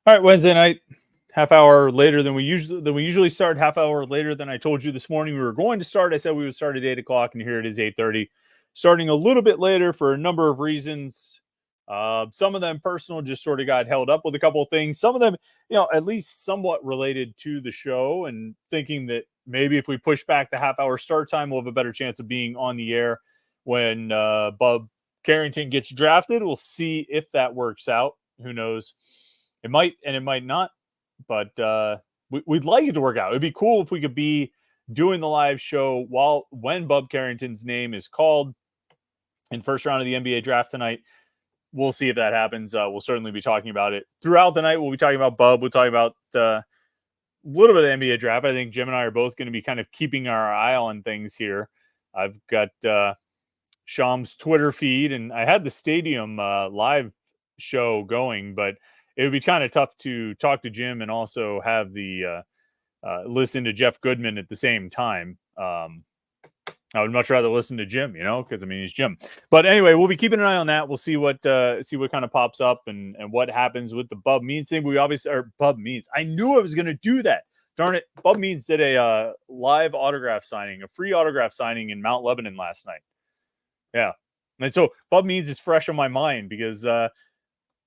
All right, Wednesday night, half hour later than we usually start. Half hour later than I told you this morning we were going to start. I said we would start at 8:00, and here it is 8:30. Starting a little bit later for a number of reasons. Some of them personal, just sort of got held up with a couple of things. Some of them, at least somewhat related to the show, and thinking that maybe if we push back the half hour start time, we'll have a better chance of being on the air when Bub Carrington gets drafted. We'll see if that works out. Who knows? It might and it might not, but we'd like it to work out. It'd be cool if we could be doing the live show when Bub Carrington's name is called in first round of the NBA draft tonight. We'll see if that happens. We'll certainly be talking about it throughout the night. We'll be talking about Bub. We'll talk about a little bit of NBA draft. I think Jim and I are both going to be kind of keeping our eye on things here. I've got Sham's Twitter feed, and I had the Stadium live show going, but it would be kind of tough to talk to Jim and also have the listen to Jeff Goodman at the same time. I would much rather listen to Jim, because he's Jim. But anyway, we'll be keeping an eye on that. We'll see what kind of pops up and what happens with the Bub Means thing. Bub Means. I knew I was going to do that. Darn it. Bub Means did a live autograph signing, a free autograph signing in Mount Lebanon last night. Yeah. And so Bub Means is fresh on my mind because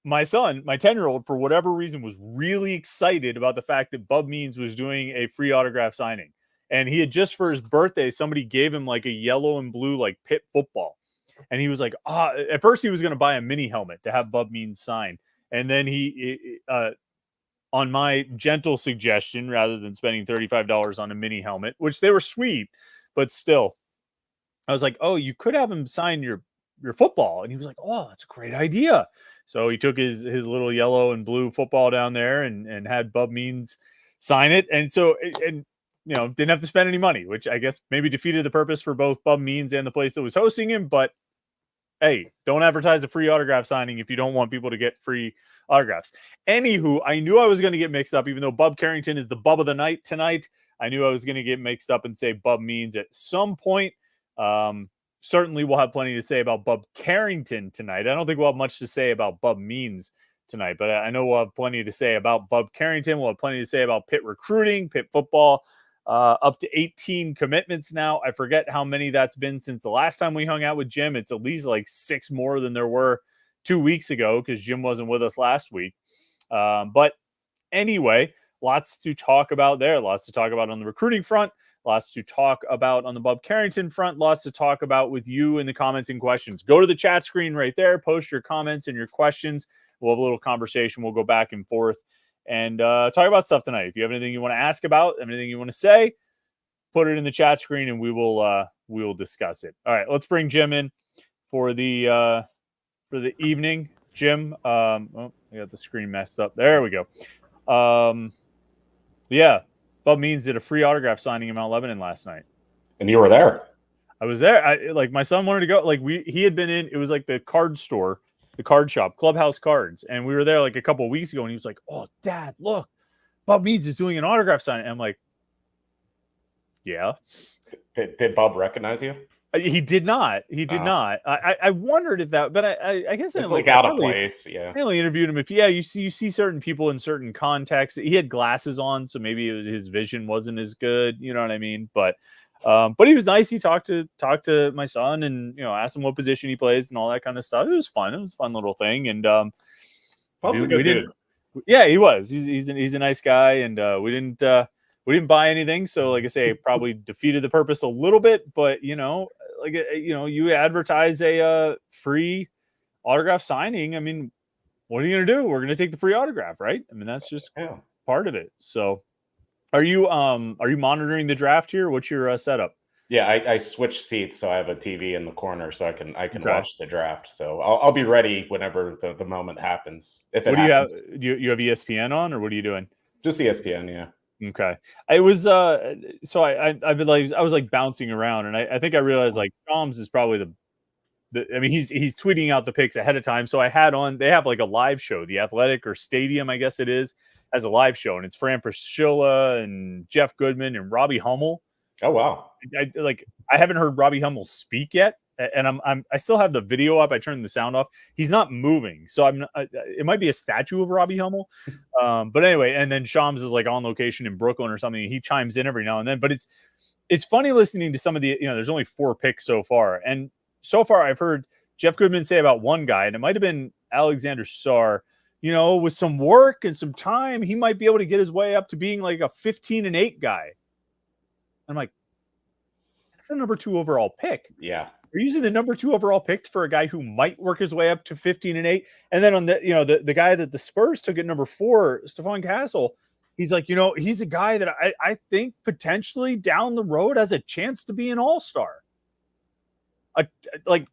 my son, my 10-year-old, for whatever reason, was really excited about the fact that Bub Means was doing a free autograph signing. And he had just for his birthday, somebody gave him like a yellow and blue, like Pitt football. And he was like, at first he was going to buy a mini helmet to have Bub Means sign. And then he, on my gentle suggestion, rather than spending $35 on a mini helmet, which they were sweet, but still, I was like, oh, you could have him sign your football. And he was like, oh, that's a great idea. So he took his little yellow and blue football down there and had Bub Means sign it. And so, didn't have to spend any money, which I guess maybe defeated the purpose for both Bub Means and the place that was hosting him. But hey, don't advertise a free autograph signing if you don't want people to get free autographs. Anywho, I knew I was going to get mixed up, even though Bub Carrington is the Bub of the night tonight. I knew I was going to get mixed up and say Bub Means at some point. Certainly we'll have plenty to say about Bub Carrington tonight. I don't think we'll have much to say about Bub Means tonight, but I know we'll have plenty to say about Bub Carrington. We'll have plenty to say about Pitt recruiting, Pitt football, up to 18 commitments now. I forget how many that's been since the last time we hung out with Jim. It's at least like 6 more than there were 2 weeks ago because Jim wasn't with us last week. But anyway, lots to talk about there. Lots to talk about on the recruiting front. Lots to talk about on the Bub Carrington front. Lots to talk about with you in the comments and questions. Go to the chat screen right there. Post your comments and your questions. We'll have a little conversation. We'll go back and forth and talk about stuff tonight. If you have anything you want to ask about, anything you want to say, put it in the chat screen and we will discuss it. All right, let's bring Jim in for the evening. Jim, I got the screen messed up. There we go. Yeah. Bub Means did a free autograph signing in Mount Lebanon last night. And you were there. I was there. My son wanted to go. He had been in, it was like the card store, the card shop, Clubhouse Cards. And we were there like a couple of weeks ago and he was like, oh, Dad, look, Bub Means is doing an autograph signing. And I'm like, yeah. Did Bub recognize you? He did not. He did not. I wondered if that, but I guess it's like out of place. Yeah. I only interviewed him if you see certain people in certain contexts. He had glasses on, so maybe his vision wasn't as good. You know what I mean? But he was nice. He talked to my son and asked him what position he plays and all that kind of stuff. It was fun. It was a fun little thing. And Bub's a good dude. Yeah, he was. He's a nice guy, and we didn't buy anything. So like I say, probably defeated the purpose a little bit. But you advertise a free autograph signing. I mean, what are you going to do? We're going to take the free autograph, right? I mean, that's just part of it. So are you monitoring the draft here? What's your setup? Yeah, I switched seats. So I have a TV in the corner so I can watch the draft. So I'll be ready whenever the moment happens. If it happens. You have ESPN on or what are you doing? Just ESPN. Yeah. Okay. It was so I was like bouncing around and I think I realized like Tom's is probably he's tweeting out the picks ahead of time. So they have like a live show, the Athletic or Stadium, I guess it is, as a live show, and it's Fran Fraschilla and Jeff Goodman and Robbie Hummel. Oh wow. I haven't heard Robbie Hummel speak yet, and I still have the video up. I turned the sound off. He's not moving, so it might be a statue of Robbie Hummel. But anyway, and then Shams is like on location in Brooklyn or something. He chimes in every now and then, but it's funny listening to some of the, there's only 4 picks so far, and so far I've heard Jeff Goodman say about one guy, and it might have been Alexander Sarr. With some work and some time, he might be able to get his way up to being like a 15-8 guy. I'm like, that's the number 2 overall pick. Yeah. You're using the number 2 overall pick for a guy who might work his way up to 15-8. And then on the guy that the Spurs took at number 4, Stephon Castle, he's like, he's a guy that I think potentially down the road has a chance to be an all-star.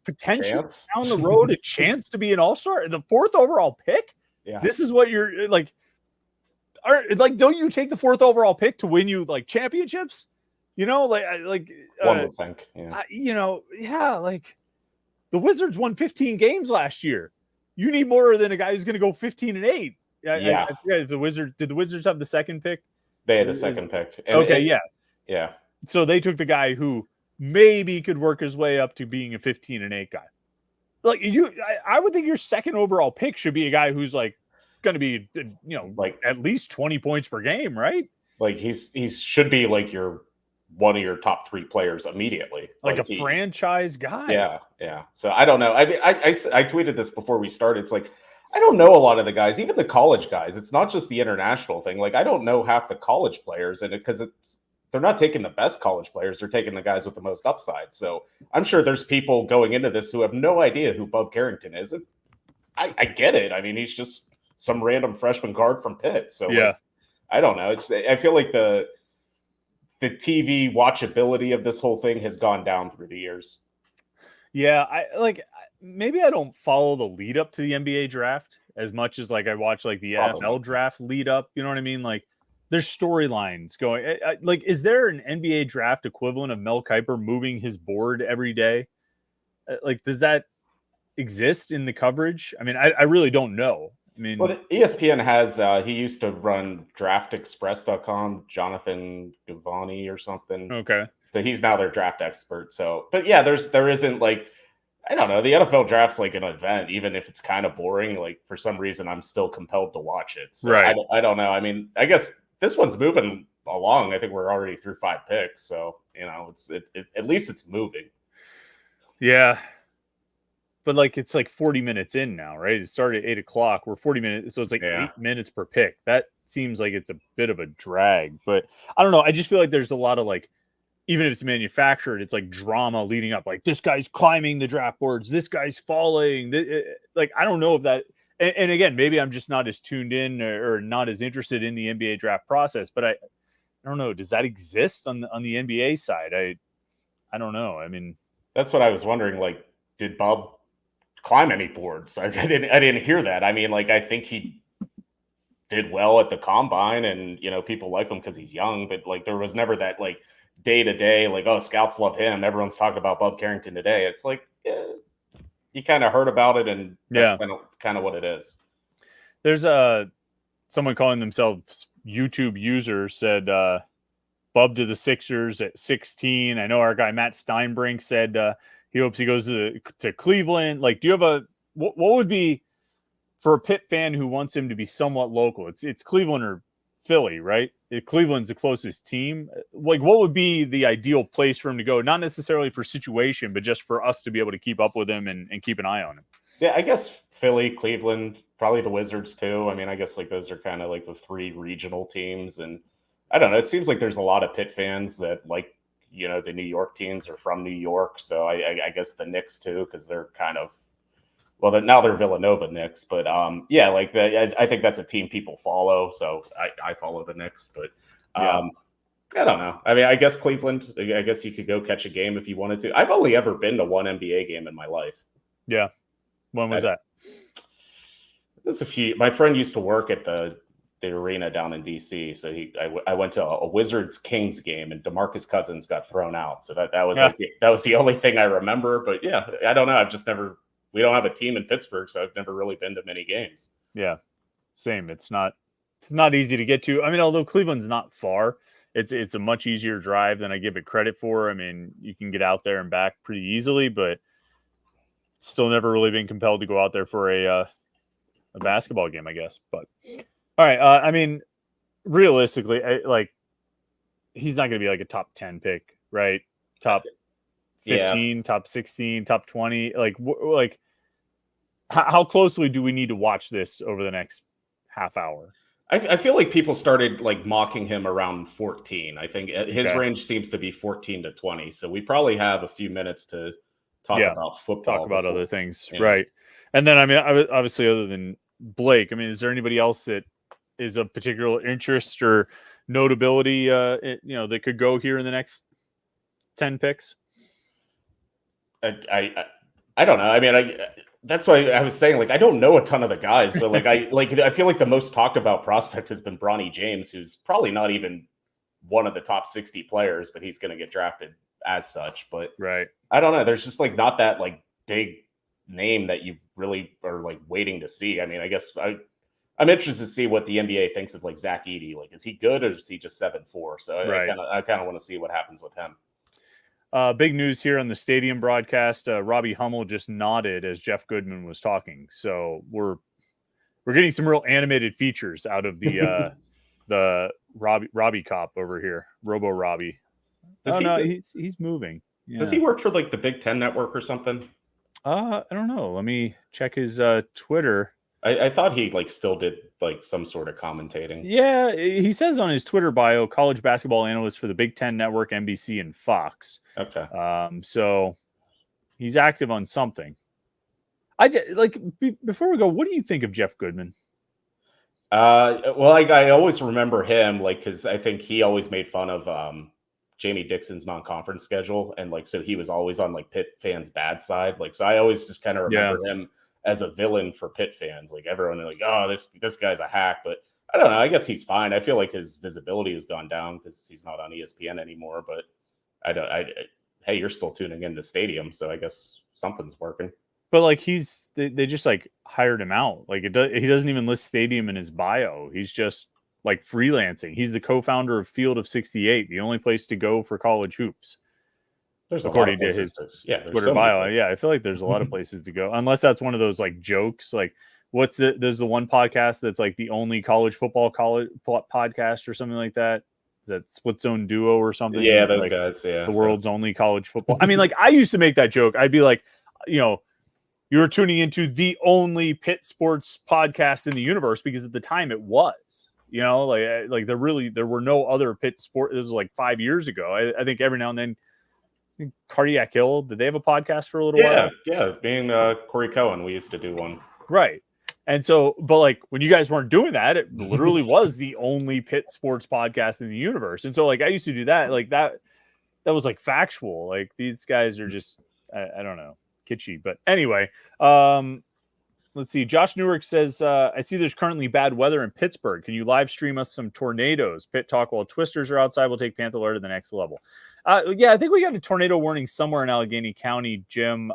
Potentially down the road, a chance to be an all-star. The 4th overall pick? Yeah. This is what you're like. Don't you take the 4th overall pick to win you like championships? One would think. Yeah. Like the Wizards won 15 games last year. You need more than a guy who's going to go 15-8. Yeah. I forget if did the Wizards have the 2nd pick? They had the 2nd pick. Yeah. So they took the guy who maybe could work his way up to being a 15-8 guy. Like I would think your 2nd overall pick should be a guy who's like going to be, like at least 20 points per game, right? Like he should be like one of your top 3 players immediately, like a franchise guy. Yeah. So I don't know. I mean, I tweeted this before we started. It's like I don't know a lot of the guys, even the college guys. It's not just the international thing. Like I don't know half the college players, and because they're not taking the best college players. They're taking the guys with the most upside. So I'm sure there's people going into this who have no idea who Bub Carrington is. And I get it. I mean, he's just some random freshman guard from Pitt. So yeah, I don't know. I feel like the TV watchability of this whole thing has gone down through the years. Yeah, maybe I don't follow the lead up to the NBA draft as much as like I watch like the NFL draft lead up. You know what I mean? Like there's storylines going. Like, is there an NBA draft equivalent of Mel Kiper moving his board every day? Like, does that exist in the coverage? I mean, I really don't know. I mean, well, ESPN has, he used to run draftexpress.com, Jonathan Givani or something. Okay. So he's now their draft expert. So, but yeah, there isn't like, I don't know, the NFL draft's like an event, even if it's kind of boring. Like for some reason, I'm still compelled to watch it. So right. I don't know. I mean, I guess this one's moving along. I think we're already through 5 picks. So, at least it's moving. Yeah. But like it's like 40 minutes in now, right? It started at 8:00. We're 40 minutes, so it's like 8 minutes per pick. That seems like it's a bit of a drag, but I don't know. I just feel like there's a lot of like, even if it's manufactured, it's like drama leading up. Like this guy's climbing the draft boards, this guy's falling. Like I don't know if that. And again, maybe I'm just not as tuned in or not as interested in the NBA draft process. But I don't know. Does that exist on the NBA side? I don't know. I mean, that's what I was wondering. Like, did Bob climb any boards? I didn't hear that. I mean, like, I think he did well at the combine, and people like him because he's young. But like, there was never that like day to day, like, oh, scouts love him. Everyone's talking about Bob Carrington today. It's like, you kind of heard about it, and that's kind of what it is. There's someone calling themselves YouTube user said Bub to the Sixers at 16. I know our guy Matt Steinbrink said he hopes he goes to Cleveland. Like, do you have what would be for a Pitt fan who wants him to be somewhat local? It's Cleveland or Philly, right? Cleveland's the closest team. Like, what would be the ideal place for him to go? Not necessarily for situation, but just for us to be able to keep up with him and keep an eye on him. Yeah, I guess Philly, Cleveland, probably the Wizards too. I mean, I guess like those are kind of like the 3 regional teams. And I don't know, it seems like there's a lot of Pitt fans that like, the New York teams are from New York. So I guess the Knicks too, because they're kind of, well, now they're Villanova Knicks, but like I think that's a team people follow. So I follow the Knicks, but I don't know. I mean, I guess Cleveland, I guess you could go catch a game if you wanted to. I've only ever been to one NBA game in my life. Yeah. When was that? There's a few. My friend used to work at the arena down in DC. So I went to a Wizards Kings game, and DeMarcus Cousins got thrown out. So that was that was the only thing I remember. But yeah, I don't know. I've just never. We don't have a team in Pittsburgh, so I've never really been to many games. Yeah, same. It's not easy to get to. I mean, although Cleveland's not far, it's a much easier drive than I give it credit for. I mean, you can get out there and back pretty easily, but still never really been compelled to go out there for a basketball game, I guess. But all right, I mean, realistically, he's not going to be like a top 10 pick, right? Top 15, top 16, top 20. How closely do we need to watch this over the next half hour? I feel like people started like mocking him around 14. I think his range seems to be 14 to 20. So we probably have a few minutes to talk about football. Talk about other things. Yeah. Right. And then, I mean, obviously other than Blake, I mean, is there anybody else that is of particular interest or notability, that could go here in the next 10 picks? I don't know. I mean, that's why I was saying, like, I don't know a ton of the guys. So I feel like the most talked about prospect has been Bronny James, who's probably not even one of the top 60 players, but he's going to get drafted as such. But right. I don't know. There's just like not that like big name that you really are like waiting to see. I mean, I guess I'm interested to see what the NBA thinks of like Zach Edey. Like, is he good or is he just 7'4"? So I kind of want to see what happens with him. Big news here on the stadium broadcast. Robbie Hummel just nodded as Jeff Goodman was talking. So we're getting some real animated features out of the the Robbie cop over here, Robo Robbie. He's moving. Yeah. Does he work for like the Big Ten Network or something? I don't know. Let me check his Twitter. I thought he like still did like some sort of commentating. Yeah, he says on his Twitter bio, college basketball analyst for the Big Ten Network, NBC, and Fox. Okay. So he's active on something. Before we go, what do you think of Jeff Goodman? Well, I always remember him because I think he always made fun of Jamie Dixon's non-conference schedule, and so he was always on like Pitt fans' bad side. So I always just kind of remember him as a villain for Pitt fans. Like everyone like, oh, this guy's a hack, but I don't know. I guess he's fine. I feel like his visibility has gone down because he's not on ESPN anymore. But hey, you're still tuning into Stadium, so I guess something's working. But they just hired him out. He doesn't even list Stadium in his bio. He's just freelancing. He's the co-founder of Field of 68, the only place to go for college hoops. There's according to his Twitter bio. Yeah, I feel like there's a lot of places to go, unless that's one of those jokes. There's the one podcast that's the only college football podcast or something like that. Is that Split Zone Duo or something? Yeah, those guys. Yeah, the world's only college football. I mean, I used to make that joke. I'd be like, you're tuning into the only Pitt sports podcast in the universe, because at the time it was. There were no other Pitt sport. This was 5 years ago. I think every now and then. Cardiac Hill, did they have a podcast for a little while? Yeah. Being Corey Cohen, we used to do one. Right. And so, but when you guys weren't doing that, it literally was the only Pitt sports podcast in the universe. And so I used to do that. That was factual. These guys are just, I don't know, kitschy. But anyway, let's see. Josh Newark says, I see there's currently bad weather in Pittsburgh. Can you live stream us some tornadoes? Pitt talk while Twisters are outside. We'll take Panther-Lair to the next level. I think we got a tornado warning somewhere in Allegheny County, Jim.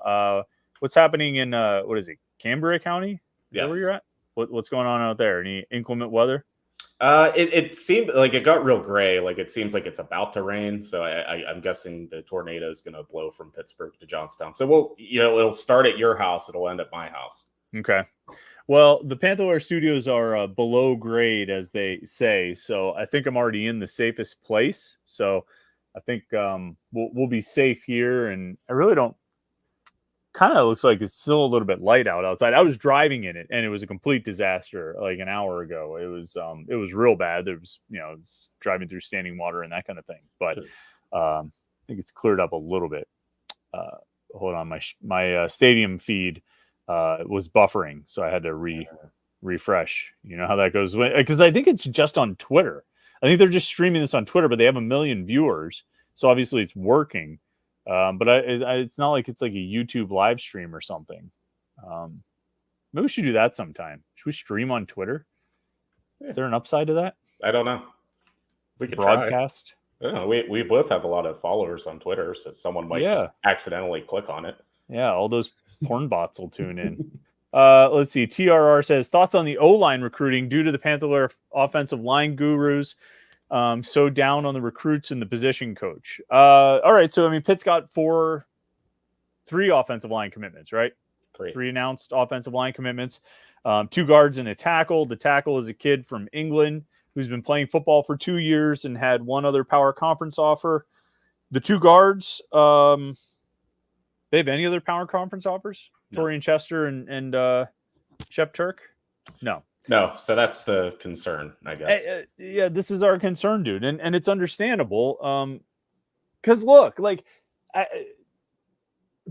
What's happening in, what is it, Cambria County? Is that where you're at? What's going on out there? Any inclement weather? It seemed like it got real gray. It seems like it's about to rain. So I'm guessing the tornado is going to blow from Pittsburgh to Johnstown. So it'll start at your house. It'll end at my house. Okay. Well, the Panther-Lair studios are below grade, as they say. So I think I'm already in the safest place. So I think we'll be safe here. And I really don't. Kind of looks like it's still a little bit light outside. I was driving in it, and it was a complete disaster an hour ago. It was real bad. There was it's driving through standing water and that kind of thing. But I think it's cleared up a little bit. Hold on, my stadium feed was buffering, so I had to refresh. You know how that goes, because I think it's just on Twitter. I think they're just streaming this on Twitter, but they have 1 million viewers, so obviously it's working. But it's not like it's a YouTube live stream or something. Maybe we should do that sometime. Should we stream on Twitter? Yeah. Is there an upside to that? I don't know. We could broadcast. I don't know. We both have a lot of followers on Twitter, so someone might just accidentally click on it. Yeah, all those porn bots will tune in. Let's see. TRR says, thoughts on the O-line recruiting due to the Panther-Lair offensive line gurus. So down on the recruits and the position coach. All right. So, Pitt's got 3 offensive line commitments, right? Great. 3 announced offensive line commitments, 2 guards and a tackle. The tackle is a kid from England who's been playing football for 2 years and had 1 other power conference offer. The 2 guards, they have any other power conference offers? No. Torian Chester and Shep Turk? No. No, so that's the concern, I guess. Yeah, this is our concern, dude, and it's understandable. Because look, like,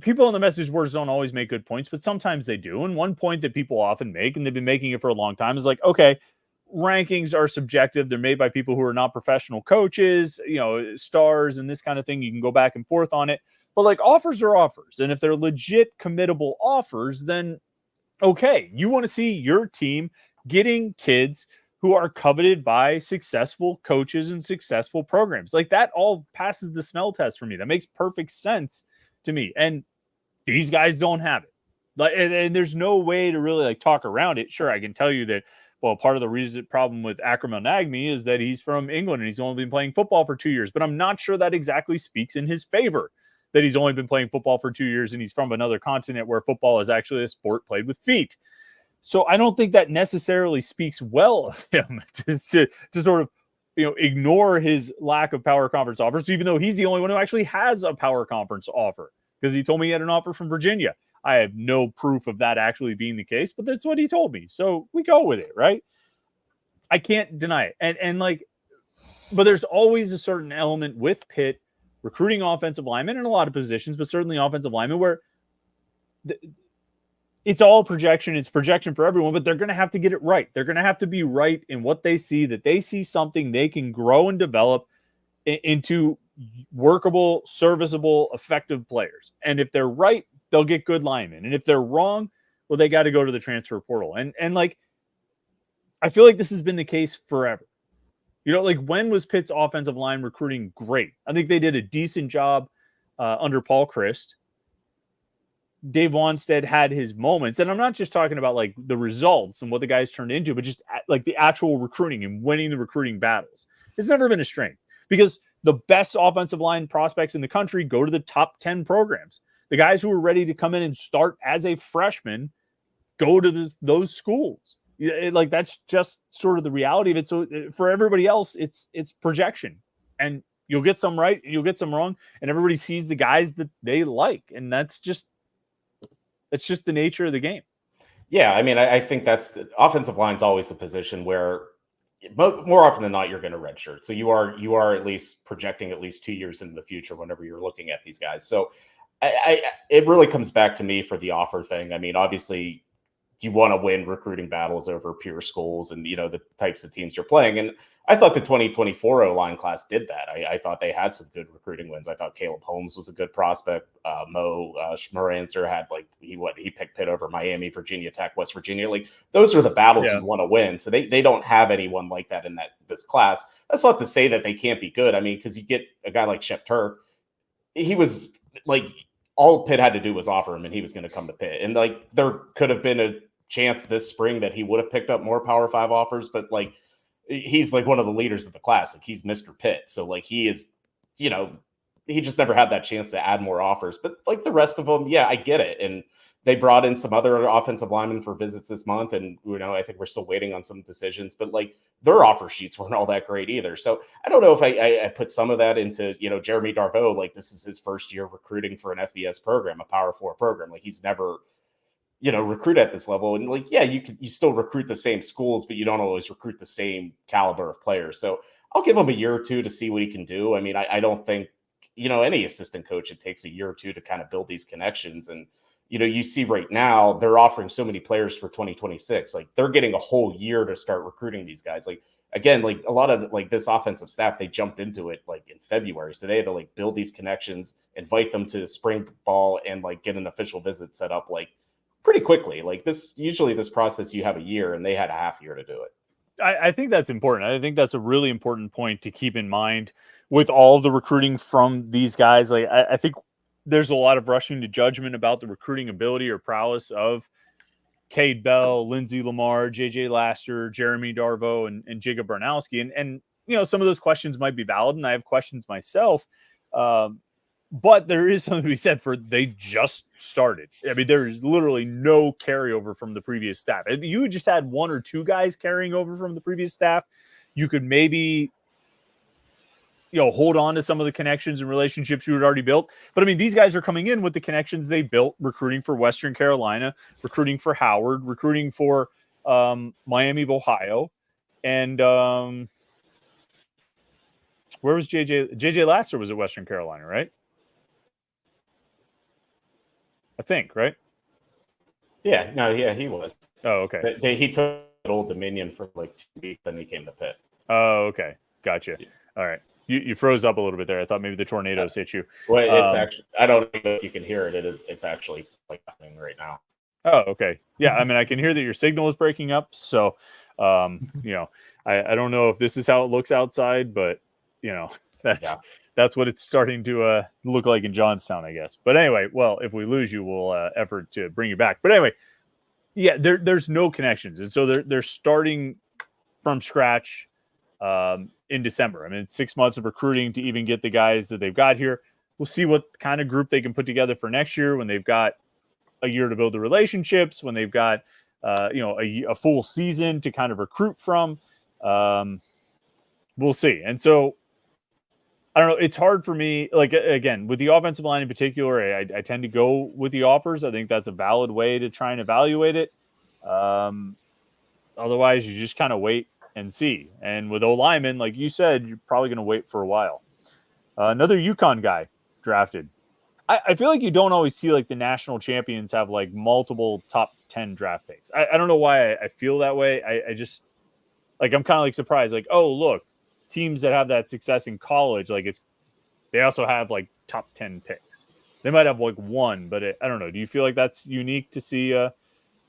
people on the message boards don't always make good points, but sometimes they do. And one point that people often make, and they've been making it for a long time, is like, okay, rankings are subjective. They're made by people who are not professional coaches, stars and this kind of thing. You can go back and forth on it. But like, offers are offers. And if they're legit committable offers, then okay, you want to see your team getting kids who are coveted by successful coaches and successful programs. Like, that all passes the smell test for me. That makes perfect sense to me. And these guys don't have it. Like, and there's no way to really like talk around it. Sure, I can tell you that, well, part of the problem with Akram El-Nagmi is that he's from England and he's only been playing football for 2 years, but I'm not sure that exactly speaks in his favor, that he's only been playing football for 2 years and he's from another continent where football is actually a sport played with feet. So I don't think that necessarily speaks well of him to sort of, ignore his lack of power conference offers, even though he's the only one who actually has a power conference offer, because he told me he had an offer from Virginia. I have no proof of that actually being the case, but that's what he told me. So we go with it, right? I can't deny it. But there's always a certain element with Pitt recruiting offensive linemen in a lot of positions, but certainly offensive linemen, where it's all projection. It's projection for everyone, but they're going to have to get it right. They're going to have to be right in what they see, that they see something they can grow and develop into workable, serviceable, effective players. And if they're right, they'll get good linemen. And if they're wrong, well, they got to go to the transfer portal. And like, I feel like this has been the case forever. Like, when was Pitt's offensive line recruiting great? I think they did a decent job under Paul Christ. Dave Wanstead had his moments. And I'm not just talking about like the results and what the guys turned into, but just like the actual recruiting and winning the recruiting battles. It's never been a strength, because the best offensive line prospects in the country go to the top 10 programs. The guys who are ready to come in and start as a freshman go to those schools. Like, that's just sort of the reality of it. So for everybody else, it's projection, and you'll get some right, you'll get some wrong, and everybody sees the guys that they like. And that's just the nature of the game. Yeah. I mean, I think that's offensive line is always a position where more often than not, you're going to redshirt. So you are at least projecting at least 2 years into the future whenever you're looking at these guys. So it really comes back to me for the offer thing. I mean, obviously you want to win recruiting battles over pure schools and, the types of teams you're playing. And I thought the 2024 O-line class did that. I thought they had some good recruiting wins. I thought Caleb Holmes was a good prospect. Mo Schmeranzer had he picked Pitt over Miami, Virginia Tech, West Virginia. Like, those are the battles you want to win. So they don't have anyone like that in this class. That's not to say that they can't be good. I mean, because you get a guy like Shep Turk, he was like, all Pitt had to do was offer him and he was going to come to Pitt. And like, there could have been a chance this spring that he would have picked up more Power 5 offers, but like, he's like one of the leaders of the class. Like, he's Mr. Pitt. So like, he is, he just never had that chance to add more offers. But like the rest of them, yeah, I get it. And they brought in some other offensive linemen for visits this month. And, I think we're still waiting on some decisions, but like, their offer sheets weren't all that great either. So I don't know if I put some of that into, Jeremy Darveau. Like, this is his first year recruiting for an FBS program, a Power 4 program. Like, he's never, recruit at this level. And like, yeah, you still recruit the same schools, but you don't always recruit the same caliber of players. So I'll give him a year or two to see what he can do. I mean, I don't think, any assistant coach, it takes a year or two to kind of build these connections. And, you see right now they're offering so many players for 2026. Like, they're getting a whole year to start recruiting these guys. Like, again, like a lot of like this offensive staff, they jumped into it like in February. So they had to like build these connections, invite them to spring ball, and like get an official visit set up like pretty quickly. Like, usually this process, you have a year, and they had a half year to do it. I think that's important. I think that's a really important point to keep in mind with all the recruiting from these guys. Like, I think there's a lot of rushing to judgment about the recruiting ability or prowess of Cade Bell, Lindsey Lamar, JJ Laster, Jeremy Darveau, and Jacob Bernowski. And some of those questions might be valid, and I have questions myself. But there is something to be said for they just started. I mean, there's literally no carryover from the previous staff. If you just had one or two guys carrying over from the previous staff, you could maybe hold on to some of the connections and relationships you had already built. But I mean, these guys are coming in with the connections they built, recruiting for Western Carolina, recruiting for Howard, recruiting for Miami of Ohio. And where was JJ? JJ Laster was at Western Carolina, right? I think, right? Yeah, no, yeah, he was. Oh, okay. He took Old Dominion for like 2 weeks, then he came to Pitt. Oh, okay. Gotcha. Yeah. All right. You froze up a little bit there. I thought maybe the tornadoes hit you. Well, it's actually, I don't know if you can hear it. It's actually like happening right now. Oh, okay. Yeah, I mean, I can hear that your signal is breaking up. So, I don't know if this is how it looks outside, but that's what it's starting to look like in Johnstown, I guess. But anyway, well, if we lose you, we'll effort to bring you back. But anyway, yeah, there's no connections, and so they're starting from scratch in December. I mean, it's 6 months of recruiting to even get the guys that they've got here. We'll see what kind of group they can put together for next year when they've got a year to build the relationships, when they've got a full season to kind of recruit from. We'll see. And so I don't know. It's hard for me. Like, again, with the offensive line in particular, I tend to go with the offers. I think that's a valid way to try and evaluate it. Otherwise, you just kind of wait and see. And with O-linemen, like you said, you're probably going to wait for a while. Another UConn guy drafted. I feel like you don't always see like the national champions have like multiple top 10 draft picks. I don't know why I feel that way. I just like, I'm kind of like surprised. Like, oh, look, teams that have that success in college, like they also have like top 10 picks. They might have like one, but I don't know. Do you feel like that's unique to see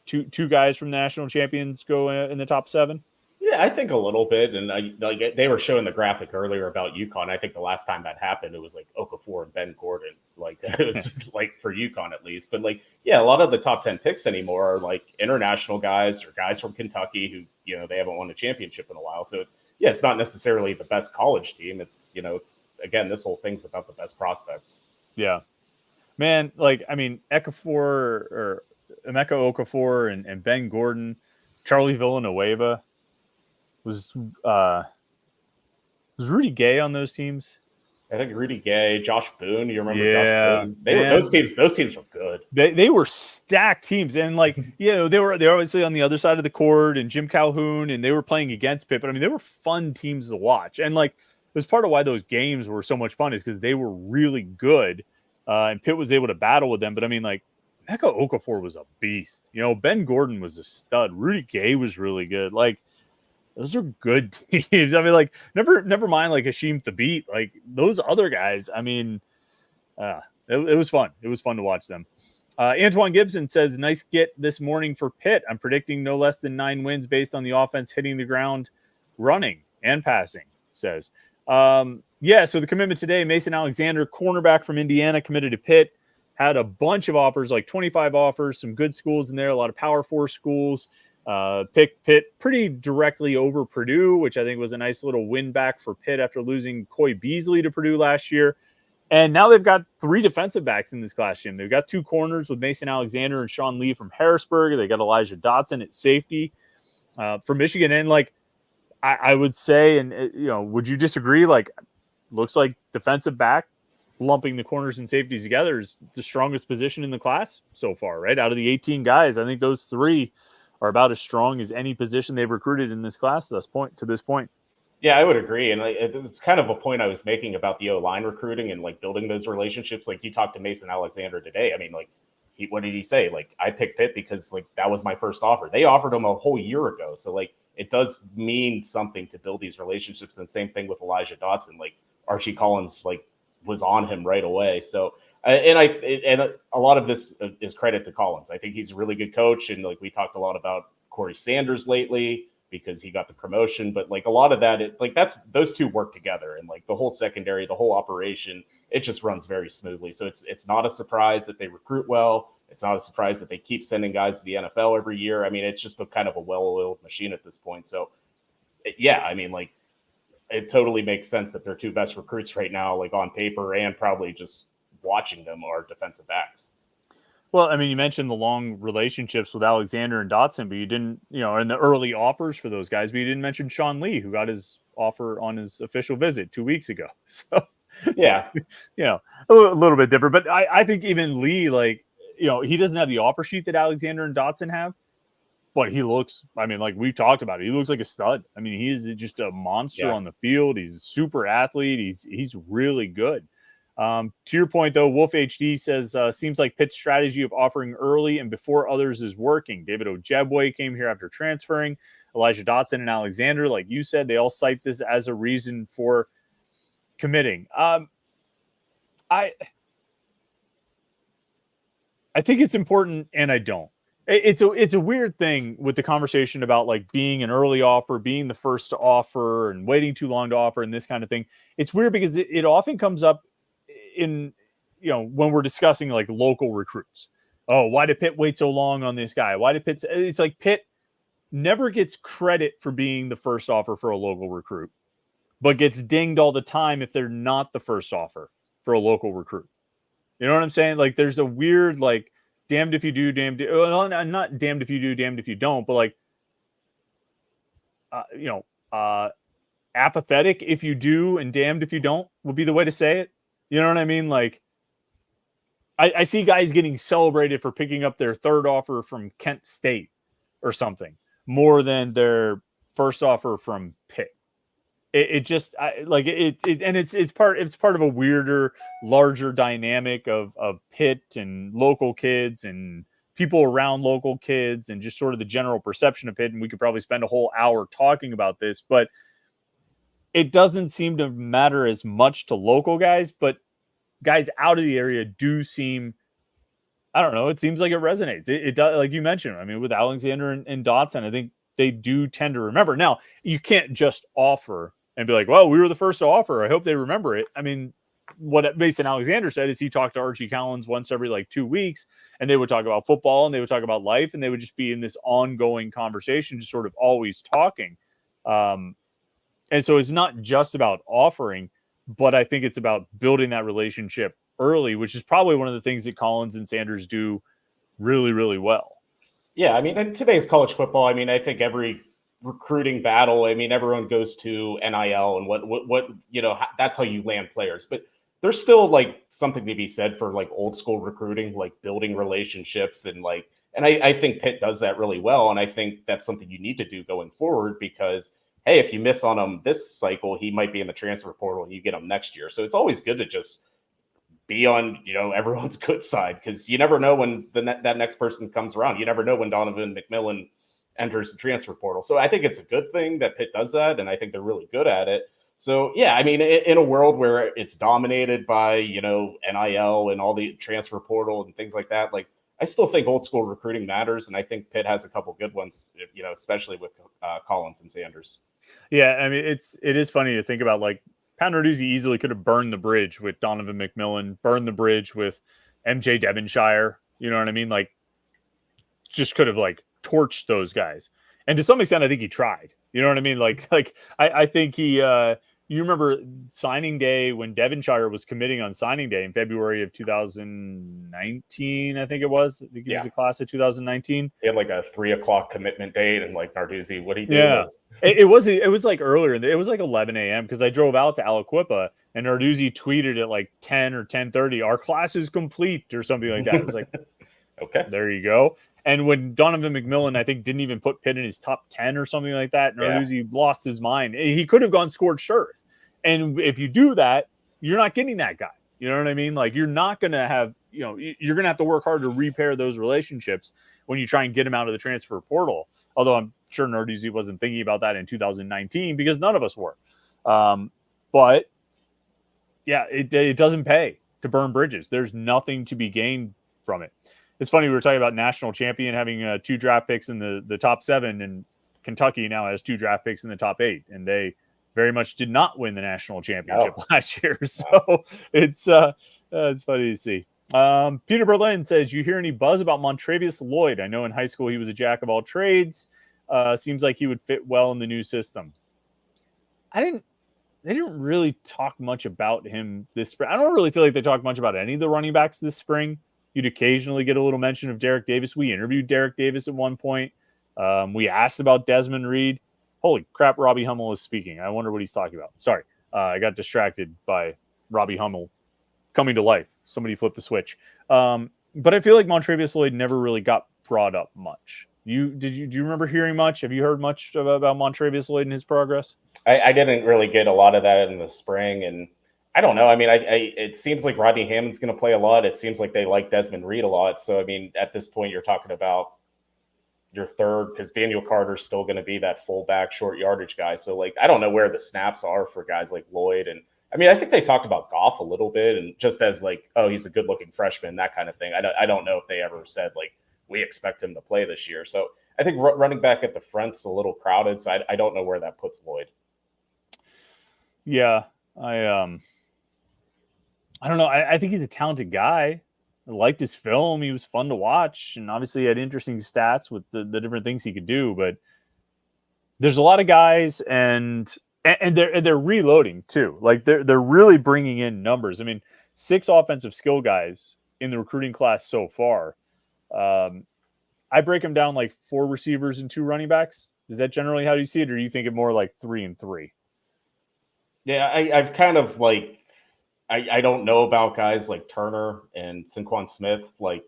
two guys from the national champions go in the top 7? Yeah, I think a little bit. And like they were showing the graphic earlier about UConn. I think the last time that happened, it was like Okafor and Ben Gordon. Like it was like for UConn at least. But like, yeah, a lot of the top 10 picks anymore are like international guys or guys from Kentucky who, they haven't won a championship in a while. So it's not necessarily the best college team. It's again, this whole thing's about the best prospects. Yeah, man. Like, I mean, Emeka Okafor and Ben Gordon, Charlie Villanueva. Was Rudy Gay on those teams? I think Rudy Gay, Josh Boone. You remember Josh Boone? Those teams were good. They were stacked teams, and like they're obviously on the other side of the court, and Jim Calhoun, and they were playing against Pitt. But I mean, they were fun teams to watch, and like it was part of why those games were so much fun is because they were really good, and Pitt was able to battle with them. But I mean, like Emeka Okafor was a beast. Ben Gordon was a stud. Rudy Gay was really good. Like, those are good teams. I mean, like, never mind like Hasheem Thabit. Like those other guys. I mean, it was fun. It was fun to watch them. Antoine Gibson says, "Nice get this morning for Pitt. I'm predicting no less than 9 wins based on the offense hitting the ground, running and passing." Says, so the commitment today: Mason Alexander, cornerback from Indiana, committed to Pitt. Had a bunch of offers, like 25 offers, some good schools in there, a lot of Power 4 schools. Picked Pitt pretty directly over Purdue, which I think was a nice little win back for Pitt after losing Coy Beasley to Purdue last year. And now they've got 3 defensive backs in this class, Jim. They've got 2 corners with Mason Alexander and Sean Lee from Harrisburg. They got Elijah Dotson at safety from Michigan. And like, I would say, and would you disagree? Like, looks like defensive back, lumping the corners and safeties together, is the strongest position in the class so far, right? Out of the 18 guys, I think those 3 are about as strong as any position they've recruited in this class to this point. Yeah, I would agree. And it's kind of a point I was making about the O-line recruiting and like building those relationships. Like you talked to Mason Alexander today. I mean, like what did he say? Like, I picked Pitt because like that was my first offer. They offered him a whole year ago. So like it does mean something to build these relationships. And same thing with Elijah Dotson. Like Archie Collins like was on him right away. So and a lot of this is credit to Collins. I think he's a really good coach. And like we talked a lot about Corey Sanders lately because he got the promotion. But like a lot of that, those 2 work together. And like the whole secondary, the whole operation, it just runs very smoothly. So it's not a surprise that they recruit well. It's not a surprise that they keep sending guys to the NFL every year. I mean, it's just a kind of a well-oiled machine at this point. So yeah, I mean, like it totally makes sense that they're 2 best recruits right now, like on paper and probably just watching them are defensive backs. Well, I mean, you mentioned the long relationships with Alexander and Dotson, but you didn't, and the early offers for those guys, but you didn't mention Sean Lee, who got his offer on his official visit 2 weeks ago. So, yeah, a little bit different. But I think even Lee, like, he doesn't have the offer sheet that Alexander and Dotson have, but he looks, I mean, like we've talked about it, he looks like a stud. I mean, he's just a monster on the field. He's a super athlete. He's really good. To your point, though, Wolf HD says, seems like Pitt's strategy of offering early and before others is working. David Ojebwe came here after transferring. Elijah Dotson and Alexander, like you said, they all cite this as a reason for committing. I think it's important, and I don't. It's a weird thing with the conversation about like being an early offer, being the first to offer, and waiting too long to offer, and this kind of thing. It's weird because it often comes up in, when we're discussing like local recruits. Oh, why did Pitt wait so long on this guy? Why did Pitt? It's like Pitt never gets credit for being the first offer for a local recruit, but gets dinged all the time if they're not the first offer for a local recruit. You know what I'm saying? Like there's a weird, like, damned if you do, well, not damned if you do, damned if you don't, but like, apathetic if you do and damned if you don't would be the way to say it. You know what I mean? Like, I see guys getting celebrated for picking up their third offer from Kent State or something more than their first offer from Pitt. It's part of a weirder, larger dynamic of Pitt and local kids and people around local kids and just sort of the general perception of Pitt. And we could probably spend a whole hour talking about this, but it doesn't seem to matter as much to local guys, but guys out of the area do seem, I don't know, it seems like it resonates. It does, like you mentioned, I mean, with Alexander and Dotson, I think they do tend to remember. Now, you can't just offer and be like, well, we were the first to offer. I hope they remember it. I mean, what Mason Alexander said is he talked to Archie Collins once every like 2 weeks, and they would talk about football and they would talk about life, and they would just be in this ongoing conversation, just sort of always talking. And so it's not just about offering, but I think it's about building that relationship early, which is probably one of the things that Collins and Sanders do really, really well. Yeah, I mean, in today's college football, I mean, I think every recruiting battle, I mean, everyone goes to NIL and what that's how you land players. But there's still like something to be said for like old school recruiting, like building relationships and I think Pitt does that really well. And I think that's something you need to do going forward because, hey, if you miss on him this cycle, he might be in the transfer portal and you get him next year. So it's always good to just be on, everyone's good side because you never know when that next person comes around. You never know when Donovan McMillan enters the transfer portal. So I think it's a good thing that Pitt does that, and I think they're really good at it. So, yeah, I mean, in a world where it's dominated by, NIL and all the transfer portal and things like that, like I still think old school recruiting matters, and I think Pitt has a couple good ones, especially with Collins and Sanders. Yeah, I mean, it is funny to think about, like, Pat Narduzzi easily could have burned the bridge with Donovan McMillan, burned the bridge with MJ Devonshire, you know what I mean? Like, just could have, like, torched those guys. And to some extent, I think he tried. You know what I mean? Like I think he you remember signing day when Devonshire was committing on signing day in February of 2019, I think it was. I think he was the class of 2019. He had like a 3:00 commitment date, and like Narduzzi, what he did. Yeah. It was like earlier. It was like 11 a.m. because I drove out to Aliquippa and Narduzzi tweeted at like 10 or 10:30, our class is complete or something like that. It was like, okay, there you go. And when Donovan McMillan, I think, didn't even put Pitt in his top 10 or something like that, Narduzzi lost his mind. He could have gone scorched earth. And if you do that, you're not getting that guy. You know what I mean? Like, you're not going to have, you're going to have to work hard to repair those relationships when you try and get him out of the transfer portal. Although I'm sure Narduzzi wasn't thinking about that in 2019 because none of us were. But, yeah, it doesn't pay to burn bridges. There's nothing to be gained from it. It's funny, we were talking about national champion having 2 draft picks in the top 7, and Kentucky now has 2 draft picks in the top 8, and they very much did not win the national championship last year. So it's funny to see. Peter Berlin says, you hear any buzz about Montravius Lloyd? I know in high school he was a jack of all trades. Seems like he would fit well in the new system. I they didn't really talk much about him this spring. I don't really feel like they talked much about any of the running backs this spring. You'd occasionally get a little mention of Derek Davis. We interviewed Derek Davis at one point. We asked about Desmond Reed. Holy crap, Robbie Hummel is speaking. I wonder what he's talking about. Sorry, I got distracted by Robbie Hummel coming to life. Somebody flipped the switch. But I feel like Montrevious Lloyd never really got brought up much. Do you remember hearing much? Have you heard much about Montrevious Lloyd and his progress? I didn't really get a lot of that in the spring, and I don't know. I mean, it seems like Rodney Hammond's going to play a lot. It seems like they like Desmond Reed a lot. So, I mean, at this point, you're talking about your third, because Daniel Carter's still going to be that fullback short yardage guy. So, like, I don't know where the snaps are for guys like Lloyd. And I mean, I think they talked about Goff a little bit, and just as like, oh, he's a good looking freshman, that kind of thing. I don't know if they ever said like, we expect him to play this year. So I think running back at the front's a little crowded. So I don't know where that puts Lloyd. Yeah, I don't know. I think he's a talented guy. I liked his film. He was fun to watch, and obviously he had interesting stats with the different things he could do. But there's a lot of guys, and they're reloading too. Like they're really bringing in numbers. I mean, 6 offensive skill guys in the recruiting class so far. I break them down like 4 receivers and 2 running backs. Is that generally how you see it, or do you think it more like 3 and 3? Yeah, I've kind of like, I don't know about guys like Turner and Saquon Smith, like,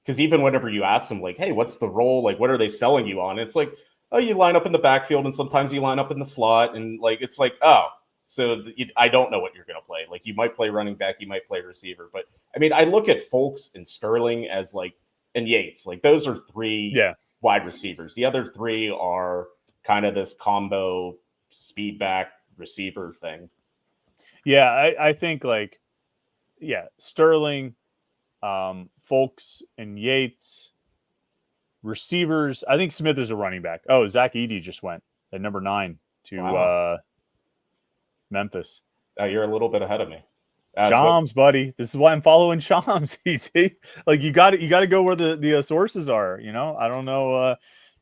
because even whenever you ask them, like, hey, what's the role? Like, what are they selling you on? It's like, oh, you line up in the backfield, and sometimes you line up in the slot, and like, it's like, oh, so I don't know what you're going to play. Like, you might play running back, you might play receiver, but I mean, I look at Folks and Sterling as like, and Yates, like those are 3 wide receivers. The other 3 are kind of this combo speed back receiver thing. Yeah, I think like, Sterling, Folks, and Yates. Receivers, I think Smith is a running back. Oh, Zach Edey just went at number 9 to Memphis. You're a little bit ahead of me. Shams, buddy. This is why I'm following Shams. Like you got to go where the sources are. You know, I don't know.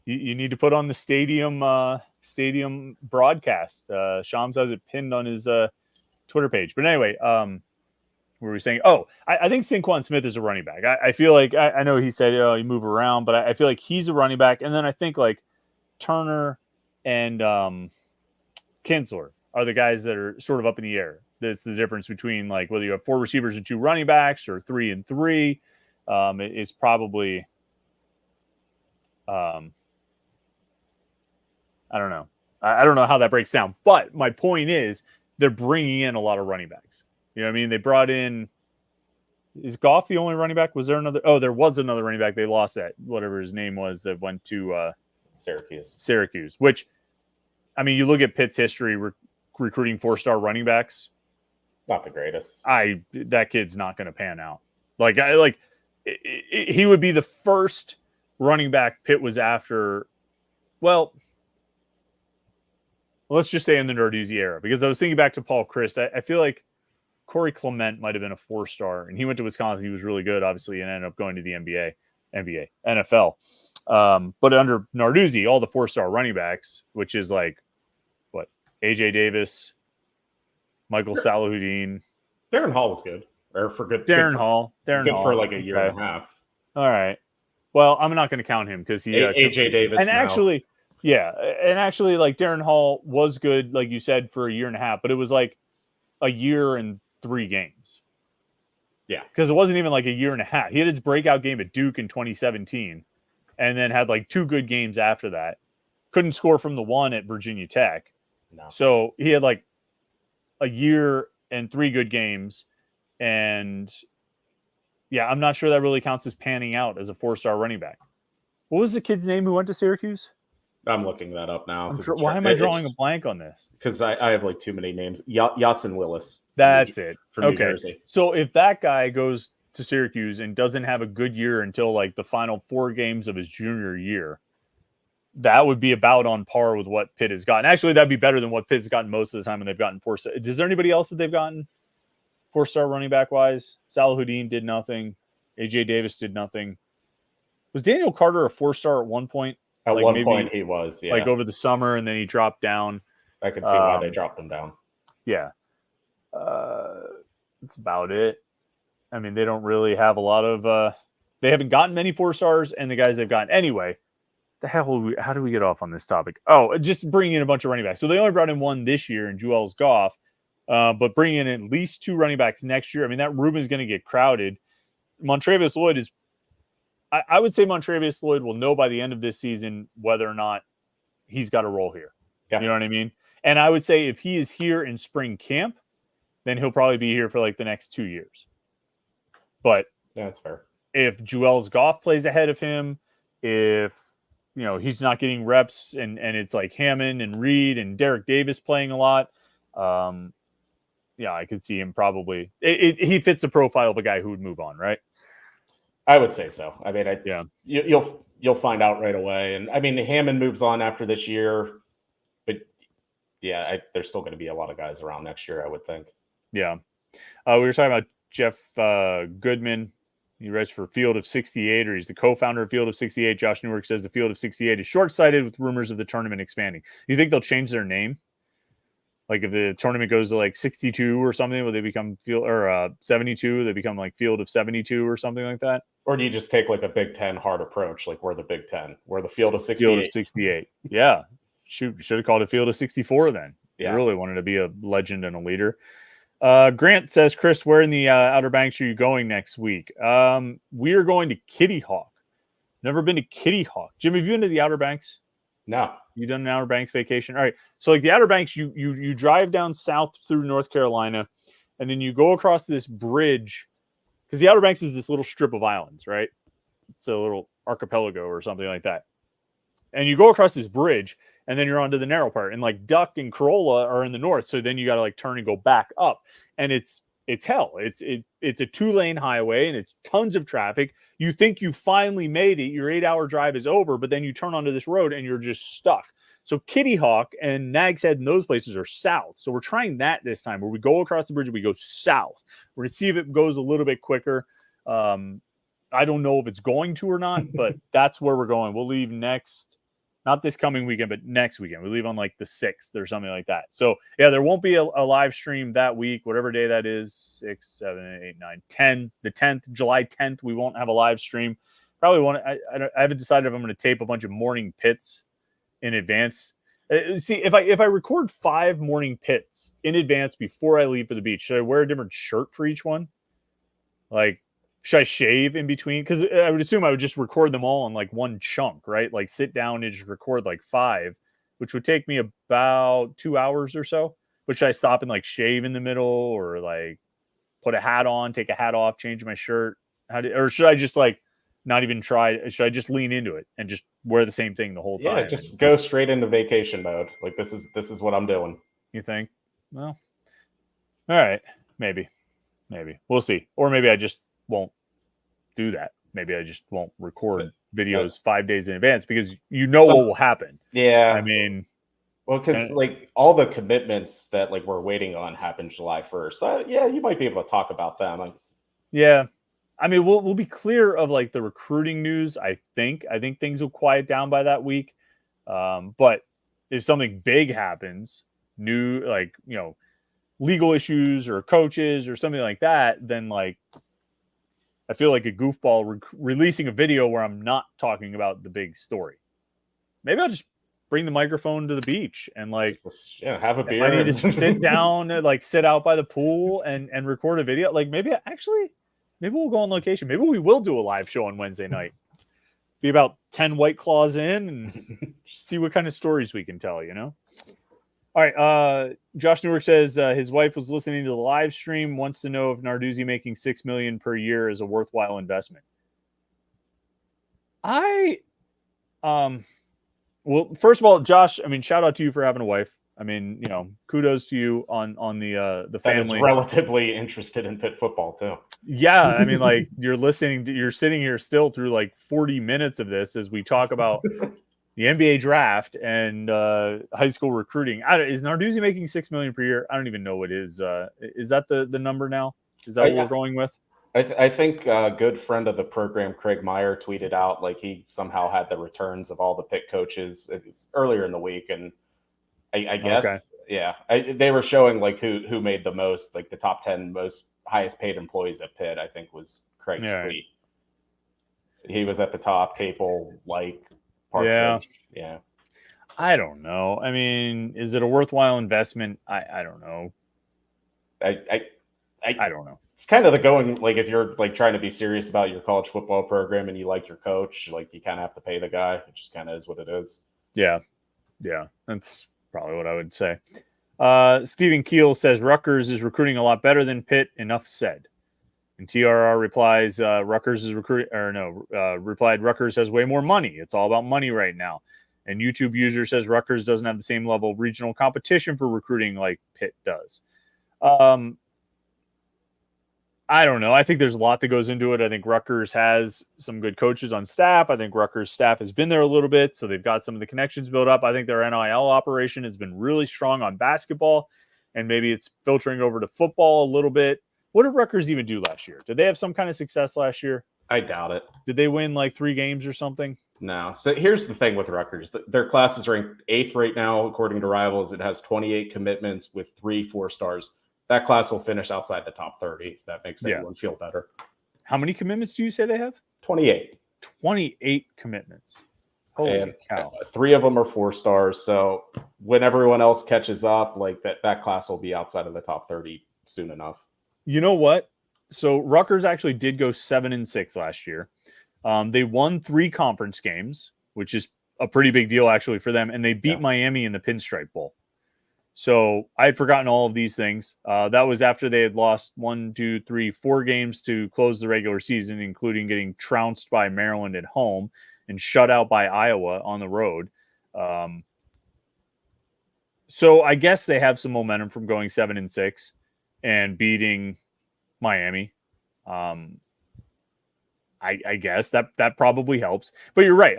You need to put on the stadium broadcast. Shams has it pinned on his Twitter page. But anyway, what were we saying? Oh, I think Saquon Smith is a running back. I feel like I know he said, you move around, but I feel like he's a running back. And then I think like Turner and Kinsler are the guys that are sort of up in the air. That's the difference between like whether you have 4 receivers and 2 running backs or 3 and 3. It's probably, I don't know. I don't know how that breaks down. But my point is they're bringing in a lot of running backs. You know what I mean? They brought in, is Goff the only running back? Was there another? Oh, there was another running back. They lost that, whatever his name was, that went to Syracuse, which, I mean, you look at Pitt's history recruiting 4-star running backs. Not the greatest. That kid's not going to pan out. He would be the first running back Pitt was after. Well, let's just say in the Narduzzi era, because I was thinking back to Paul Christ. I feel like Corey Clement might have been a 4-star, and he went to Wisconsin. He was really good, obviously, and ended up going to the NFL. But under Narduzzi, all the 4-star running backs, which is like, what, AJ Davis, Michael Salahuddin. Darren Hall was good. Or for good. Darren Hall for like a year and a half. All right. Well, I'm not going to count him because he AJ Davis. And actually, like Darren Hall was good, like you said, for a year and a half, but it was like a year and 3 games. Yeah. Because it wasn't even like a year and a half. He had his breakout game at Duke in 2017 and then had like 2 good games after that. Couldn't score from the 1 at Virginia Tech. No. So he had like a year and 3 good games. And yeah, I'm not sure that really counts as panning out as a 4-star running back. What was the kid's name who went to Syracuse? I'm looking that up now. Why am I drawing a blank on this? Because I have like too many names. Yasin Willis. That's it. From New Jersey. So if that guy goes to Syracuse and doesn't have a good year until like the final 4 games of his junior year, that would be about on par with what Pitt has gotten. Actually, that'd be better than what Pitt's gotten most of the time when they've gotten 4-star. Is there anybody else that they've gotten 4-star running back wise? Salahuddin did nothing. AJ Davis did nothing. Was Daniel Carter a 4-star at one point? At one point he was, yeah. Like over the summer, and then he dropped down. I can see why they dropped him down. Yeah. That's about it. I mean, they don't really have a lot of they haven't gotten many 4-stars, and the guys they've gotten anyway. How do we get off on this topic? Oh, just bringing in a bunch of running backs. So they only brought in one this year in Joel's Goff, but bringing in at least 2 running backs next year. I mean, that room is going to get crowded. Montrevious Lloyd is, I would say Montrevious Lloyd will know by the end of this season whether or not he's got a role here. Yeah. You know what I mean? And I would say if he is here in spring camp, then he'll probably be here for like the next 2 years. But yeah, that's fair. If Joel's Goff plays ahead of him, if he's not getting reps and it's like Hammond and Reed and Derek Davis playing a lot, I could see him probably. He fits the profile of a guy who would move on, right? I would say so. I mean, you'll find out right away. And I mean, Hammond moves on after this year, but yeah, there's still going to be a lot of guys around next year, I would think. Yeah. We were talking about Jeff Goodman. He writes for Field of 68, or he's the co-founder of Field of 68. Josh Newark says the Field of 68 is short-sighted with rumors of the tournament expanding. You think they'll change their name? Like if the tournament goes to like 62 or something, will they become 72? They become like Field of 72 or something like that? Or do you just take like a Big Ten hard approach, like we're the Big Ten, we're the Field of 68? Field of 68. Yeah. Shoot, should have called it Field of 64 then. Yeah. You really wanted to be a legend and a leader. Grant says, Chris, where in the Outer Banks are you going next week? We are going to Kitty Hawk. Never been to Kitty Hawk. Jim, have you been to the Outer Banks? No. You done an Outer Banks vacation? All right. So like the Outer Banks, you drive down south through North Carolina, and then you go across this bridge, because the Outer Banks is this little strip of islands, right? It's a little archipelago or something like that. And you go across this bridge, and then you're onto the narrow part. And like Duck and Corolla are in the north, so then you got to like turn and go back up. And it's hell. It's a 2-lane highway, and it's tons of traffic. You think you finally made it. Your 8-hour drive is over, but then you turn onto this road and you're just stuck. So Kitty Hawk and Nag's Head and those places are south. So we're trying that this time, where we go across the bridge and we go south. We're going to see if it goes a little bit quicker. I don't know if it's going to or not, but that's where we're going. We'll leave not this coming weekend, but next weekend. We leave on like the 6th or something like that. So yeah, there won't be a live stream that week, whatever day that is, 6, 7, 8, 9, 10, the 10th, July 10th. We won't have a live stream. Probably won't. I haven't decided if I'm going to tape a bunch of morning pits in advance. See, if I record 5 morning pits in advance before I leave for the beach, should I wear a different shirt for each one? Like, should I shave in between? Because I would assume I would just record them all in like one chunk, right? Like sit down and just record like 5, which would take me about 2 hours or so. But should I stop and like shave in the middle, or like put a hat on, take a hat off, change my shirt? Or should I just like not even try? Should I just lean into it and just wear the same thing the whole time? Yeah, just go straight into vacation mode. Like this is what I'm doing. You think? Well, all right, maybe we'll see. Or maybe I just won't do that. Maybe I just won't record videos 5 days in advance, because what will happen. Yeah. I mean, well, because like all the commitments that like we're waiting on happen July 1st. So yeah, you might be able to talk about them. Yeah. I mean, we'll be clear of like the recruiting news. I think things will quiet down by that week. But if something big happens, legal issues or coaches or something like that, then like I feel like a goofball releasing a video where I'm not talking about the big story. Maybe I'll just bring the microphone to the beach and like have a beer. I need to sit down and like sit out by the pool and record a video. Like maybe we'll go on location. Maybe we will do a live show on Wednesday night. Be about 10 White Claws in and see what kind of stories we can tell, All right. Josh Newark says his wife was listening to the live stream, wants to know if Narduzzi making $6 million per year is a worthwhile investment. Well, first of all, Josh, I mean, shout out to you for having a wife. I mean, kudos to you on the family. That is relatively interested in Pitt football too. Yeah, I mean, like you're sitting here still through like 40 minutes of this as we talk about the NBA draft and high school recruiting. Is Narduzzi making $6 million per year? I don't even know what is. Is that the number now? Is that what we're going with? I think a good friend of the program, Craig Meyer, tweeted out like he somehow had the returns of all the Pitt coaches earlier in the week, and I guess Yeah, they were showing like who made the most, like the top 10 most highest paid employees at Pitt. I think was Craig's tweet. He was at the top. Capel, like Partridge. Yeah. I don't know. I mean, is it a worthwhile investment? I don't know. I don't know. It's kind of the going, like if you're like trying to be serious about your college football program and you like your coach, like you kind of have to pay the guy. It just kind of is what it is. Yeah. That's probably what I would say. Stephen Keel says Rutgers is recruiting a lot better than Pitt. Enough said. And TRR replies, Rutgers is replied, Rutgers has way more money. It's all about money right now. And YouTube user says Rutgers doesn't have the same level of regional competition for recruiting like Pitt does. I don't know. I think there's a lot that goes into it. I think Rutgers has some good coaches on staff. I think Rutgers staff has been there a little bit, so they've got some of the connections built up. I think their NIL operation has been really strong on basketball, and maybe it's filtering over to football a little bit. What did Rutgers even do last year? Did they have some kind of success last year? I doubt it. Did they win like 3 games or something? No. So here's the thing with Rutgers. Their class is ranked 8th right now, according to Rivals. It has 28 commitments with 3 4-stars. That class will finish outside the top 30. That makes everyone feel better. How many commitments do you say they have? 28. 28 commitments. Holy cow. 3 of them are 4-stars. So when everyone else catches up, like that class will be outside of the top 30 soon enough. You know what? So Rutgers actually did go 7-6 last year. They won 3 conference games, which is a pretty big deal actually for them. And they beat Miami in the Pinstripe Bowl. So I had forgotten all of these things. That was after they had lost 4 games to close the regular season, including getting trounced by Maryland at home and shut out by Iowa on the road. So I guess they have some momentum from going 7-6 and beating Miami. I guess that probably helps, but you're right.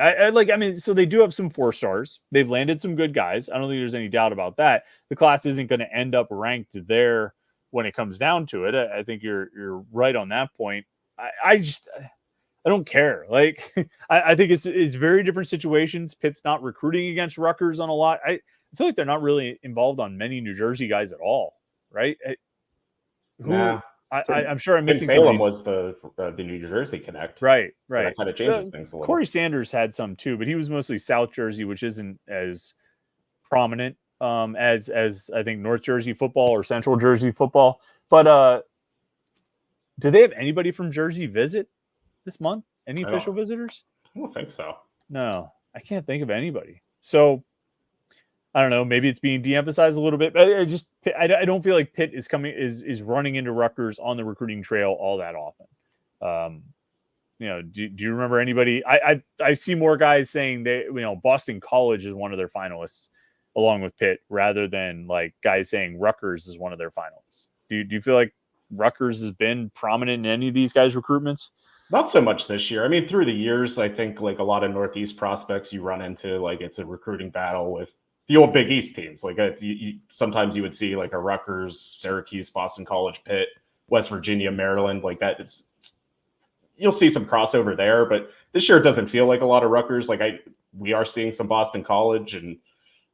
So they do have some 4-stars. They've landed some good guys. I don't think there's any doubt about that. The class isn't going to end up ranked there when it comes down to it. I think you're right on that point. I don't care. Like, I think it's very different situations. Pitt's not recruiting against Rutgers on a lot. I feel like they're not really involved on many New Jersey guys at all, right? I'm sure I'm missing Salem somebody. was the New Jersey Connect. Right. So that kind of changes things a little. Corey Sanders had some too, but he was mostly South Jersey, which isn't as prominent as I think North Jersey football or Central Jersey football. But do they have anybody from Jersey visit this month? Any official visitors? I don't think so. No, I can't think of anybody. So I don't know. Maybe it's being de-emphasized a little bit, but I don't feel like Pitt is running into Rutgers on the recruiting trail all that often. Do you remember anybody? I see more guys saying Boston College is one of their finalists along with Pitt, rather than like guys saying Rutgers is one of their finalists. Do you feel like Rutgers has been prominent in any of these guys' recruitments? Not so much this year. I mean, through the years, I think like a lot of Northeast prospects you run into, like it's a recruiting battle with the old Big East teams. Like sometimes you would see like a Rutgers, Syracuse, Boston College, Pitt, West Virginia, Maryland. Like you'll see some crossover there. But this year it doesn't feel like a lot of Rutgers. Like we are seeing some Boston College, and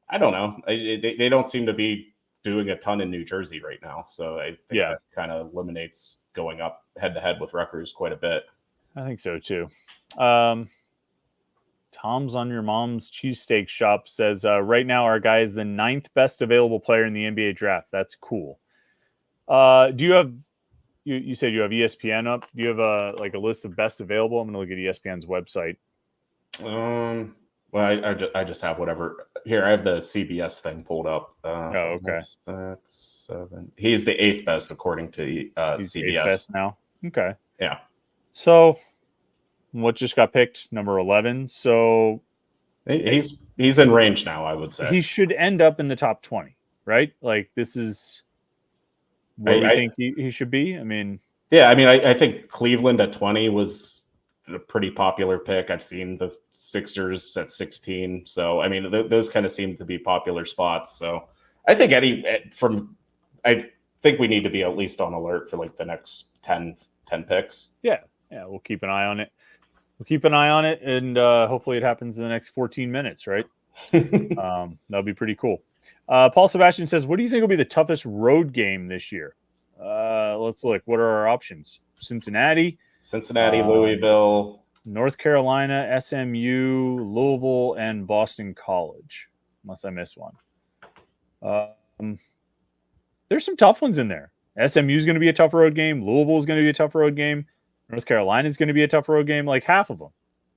I don't know. They don't seem to be doing a ton in New Jersey right now. So I think that kind of eliminates going up head to head with Rutgers quite a bit. I think so too. Tom's on Your Mom's Cheesesteak Shop says, right now our guy is the 9th best available player in the NBA draft. That's cool. Do you have, you said you have ESPN up? Do you have a list of best available? I'm going to look at ESPN's website. Well, I just have whatever. Here, I have the CBS thing pulled up. Okay. 6, 7. He's the 8th best according to He's CBS. 8th best now. Okay. Yeah. So what just got picked? Number 11. So he's in range now, I would say. He should end up in the top 20, right? Like this is where we think he should be. I mean, yeah, I think Cleveland at 20 was a pretty popular pick. I've seen the Sixers at 16. So, I mean, those kind of seem to be popular spots. So I think I think we need to be at least on alert for like the next 10 picks. Yeah. We'll keep an eye on it. And hopefully it happens in the next 14 minutes, right? That'll be pretty cool. Paul Sebastian says, what do you think will be the toughest road game this year? Let's look. What are our options? Cincinnati, Louisville, North Carolina, SMU, Louisville, and Boston College. Unless I missed one. There's some tough ones in there. SMU is going to be a tough road game. Louisville is going to be a tough road game. North Carolina is going to be a tough road game. Like half of them.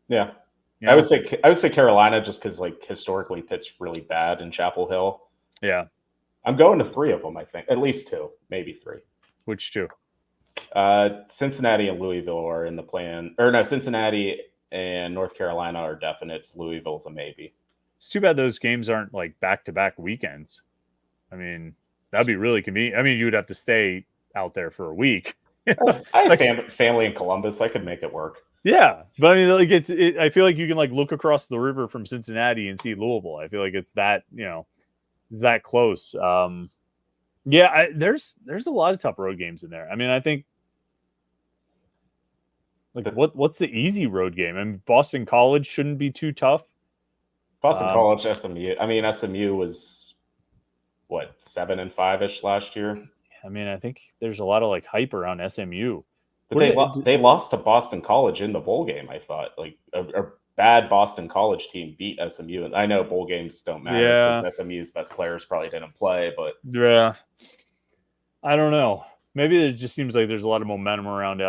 Yeah. You know? I would say Carolina just because like historically Pitt's really bad in Chapel Hill. Yeah. I'm going to 3 of them, I think. At least 2, maybe 3. Which 2? Cincinnati and Louisville are in the plan. Or no, Cincinnati and North Carolina are definites. Louisville's a maybe. It's too bad those games aren't like back-to-back weekends. I mean, that'd be really convenient. I mean, you would have to stay out there for a week. I have family in Columbus. I could make it work. Yeah, but I mean, like I feel like you can like look across the river from Cincinnati and see Louisville. I feel like it's that it's that close. Yeah, there's a lot of tough road games in there. I mean, I think like what's the easy road game? I mean, Boston College shouldn't be too tough. Boston College, SMU. I mean, SMU was what 7-5-ish last year. I mean, I think there's a lot of like hype around SMU. But they lost to Boston College in the bowl game. I thought like a bad Boston College team beat SMU, and I know bowl games don't matter because SMU's best players probably didn't play. But yeah, I don't know. Maybe it just seems like there's a lot of momentum around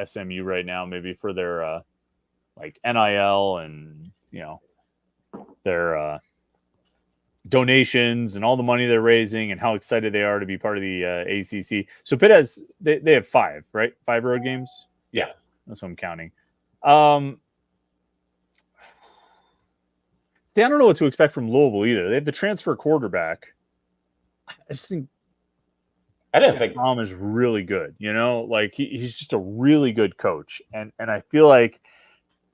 SMU right now. Maybe for their like NIL and their donations and all the money they're raising and how excited they are to be part of the ACC. So Pitt has they have 5, right? 5 road games. Yeah, that's what I'm counting. See, I don't know what to expect from Louisville either. They have the transfer quarterback. I just think Tom is really good. Like he's just a really good coach, and I feel like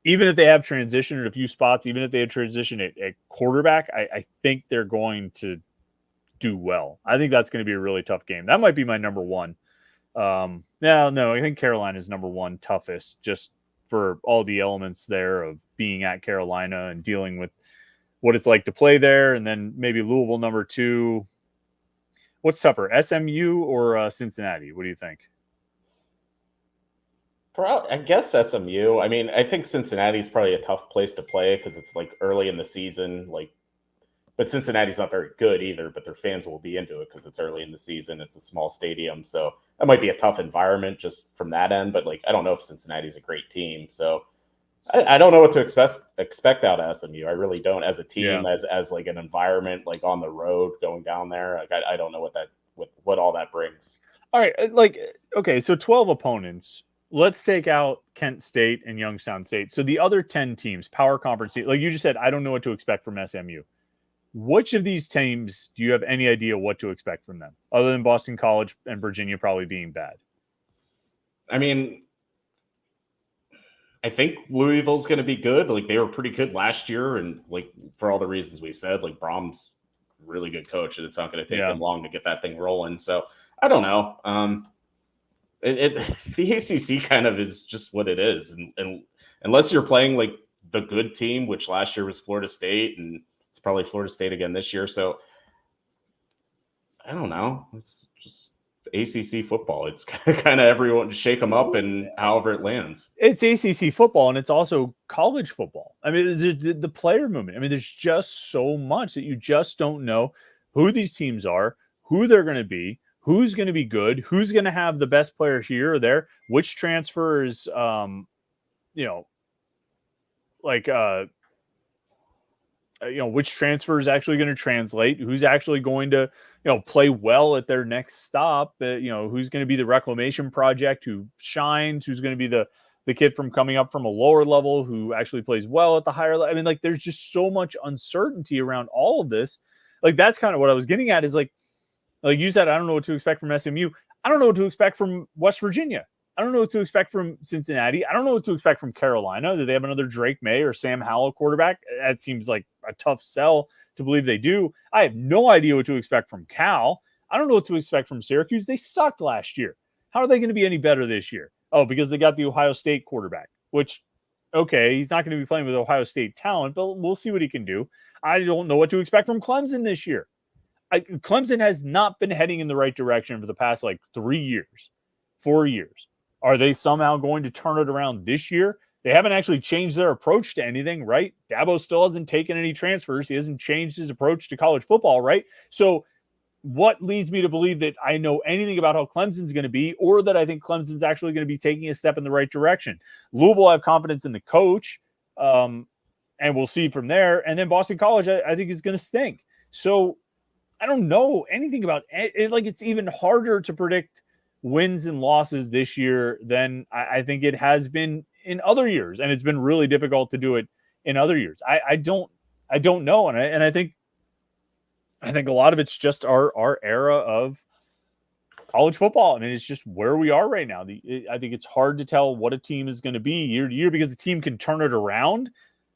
even if they have transitioned at a few spots, even if they have transitioned at quarterback, I think they're going to do well. I think that's going to be a really tough game. That might be my number 1. No, I think Carolina is number 1 toughest, just for all the elements there of being at Carolina and dealing with what it's like to play there. And then maybe Louisville number 2. What's tougher, SMU or Cincinnati? What do you think? I guess SMU. I mean, I think Cincinnati's probably a tough place to play because it's like early in the season. But Cincinnati's not very good either. But their fans will be into it because it's early in the season. It's a small stadium, so that might be a tough environment just from that end. But I don't know if Cincinnati's a great team, so I don't know what to expect out of SMU. I really don't, as a team, as like an environment, like on the road going down there. Like I don't know what all that brings. All right, okay, so 12 opponents. Let's take out Kent State and Youngstown State. So the other 10 teams, power conference, like you just said, I don't know what to expect from SMU. Which of these teams do you have any idea what to expect from them, other than Boston College and Virginia probably being bad? I mean, I think Louisville's going to be good. Like they were pretty good last year, and like for all the reasons we said, like Brom's a really good coach, and it's not going to take him long to get that thing rolling. So I don't know. The ACC kind of is just what it is, and unless you're playing like the good team, which last year was Florida State, and it's probably Florida State again this year. So I don't know. It's just ACC football. It's kind of everyone to shake them up, and however it lands. It's ACC football, and it's also college football. I mean, the player movement. I mean, there's just so much that you just don't know who these teams are, who they're going to be, who's going to be good, who's going to have the best player here or there, which transfers, which transfer is actually going to translate, who's actually going to, play well at their next stop, who's going to be the reclamation project, who shines, who's going to be the kid from coming up from a lower level who actually plays well at the higher level. I mean, there's just so much uncertainty around all of this. That's kind of what I was getting at is like you said, I don't know what to expect from SMU. I don't know what to expect from West Virginia. I don't know what to expect from Cincinnati. I don't know what to expect from Carolina. Do they have another Drake May or Sam Howell quarterback? That seems like a tough sell to believe they do. I have no idea what to expect from Cal. I don't know what to expect from Syracuse. They sucked last year. How are they going to be any better this year? Oh, because they got the Ohio State quarterback, which, okay, he's not going to be playing with Ohio State talent, but we'll see what he can do. I don't know what to expect from Clemson this year. Clemson has not been heading in the right direction for the past 3 years, 4 years. Are they somehow going to turn it around this year? They haven't actually changed their approach to anything, right? Dabo still hasn't taken any transfers. He hasn't changed his approach to college football, right? So what leads me to believe that I know anything about how Clemson's going to be, or that I think Clemson's actually going to be taking a step in the right direction? Louisville, I have confidence in the coach, and we'll see from there. And then Boston College, I think, is going to stink. So I don't know anything about it. It's even harder to predict wins and losses this year than I think it has been in other years, and it's been really difficult to do it in other years. I don't know, and I think a lot of it's just our era of college football. I mean, it's just where we are right now. I think it's hard to tell what a team is going to be year to year, because the team can turn it around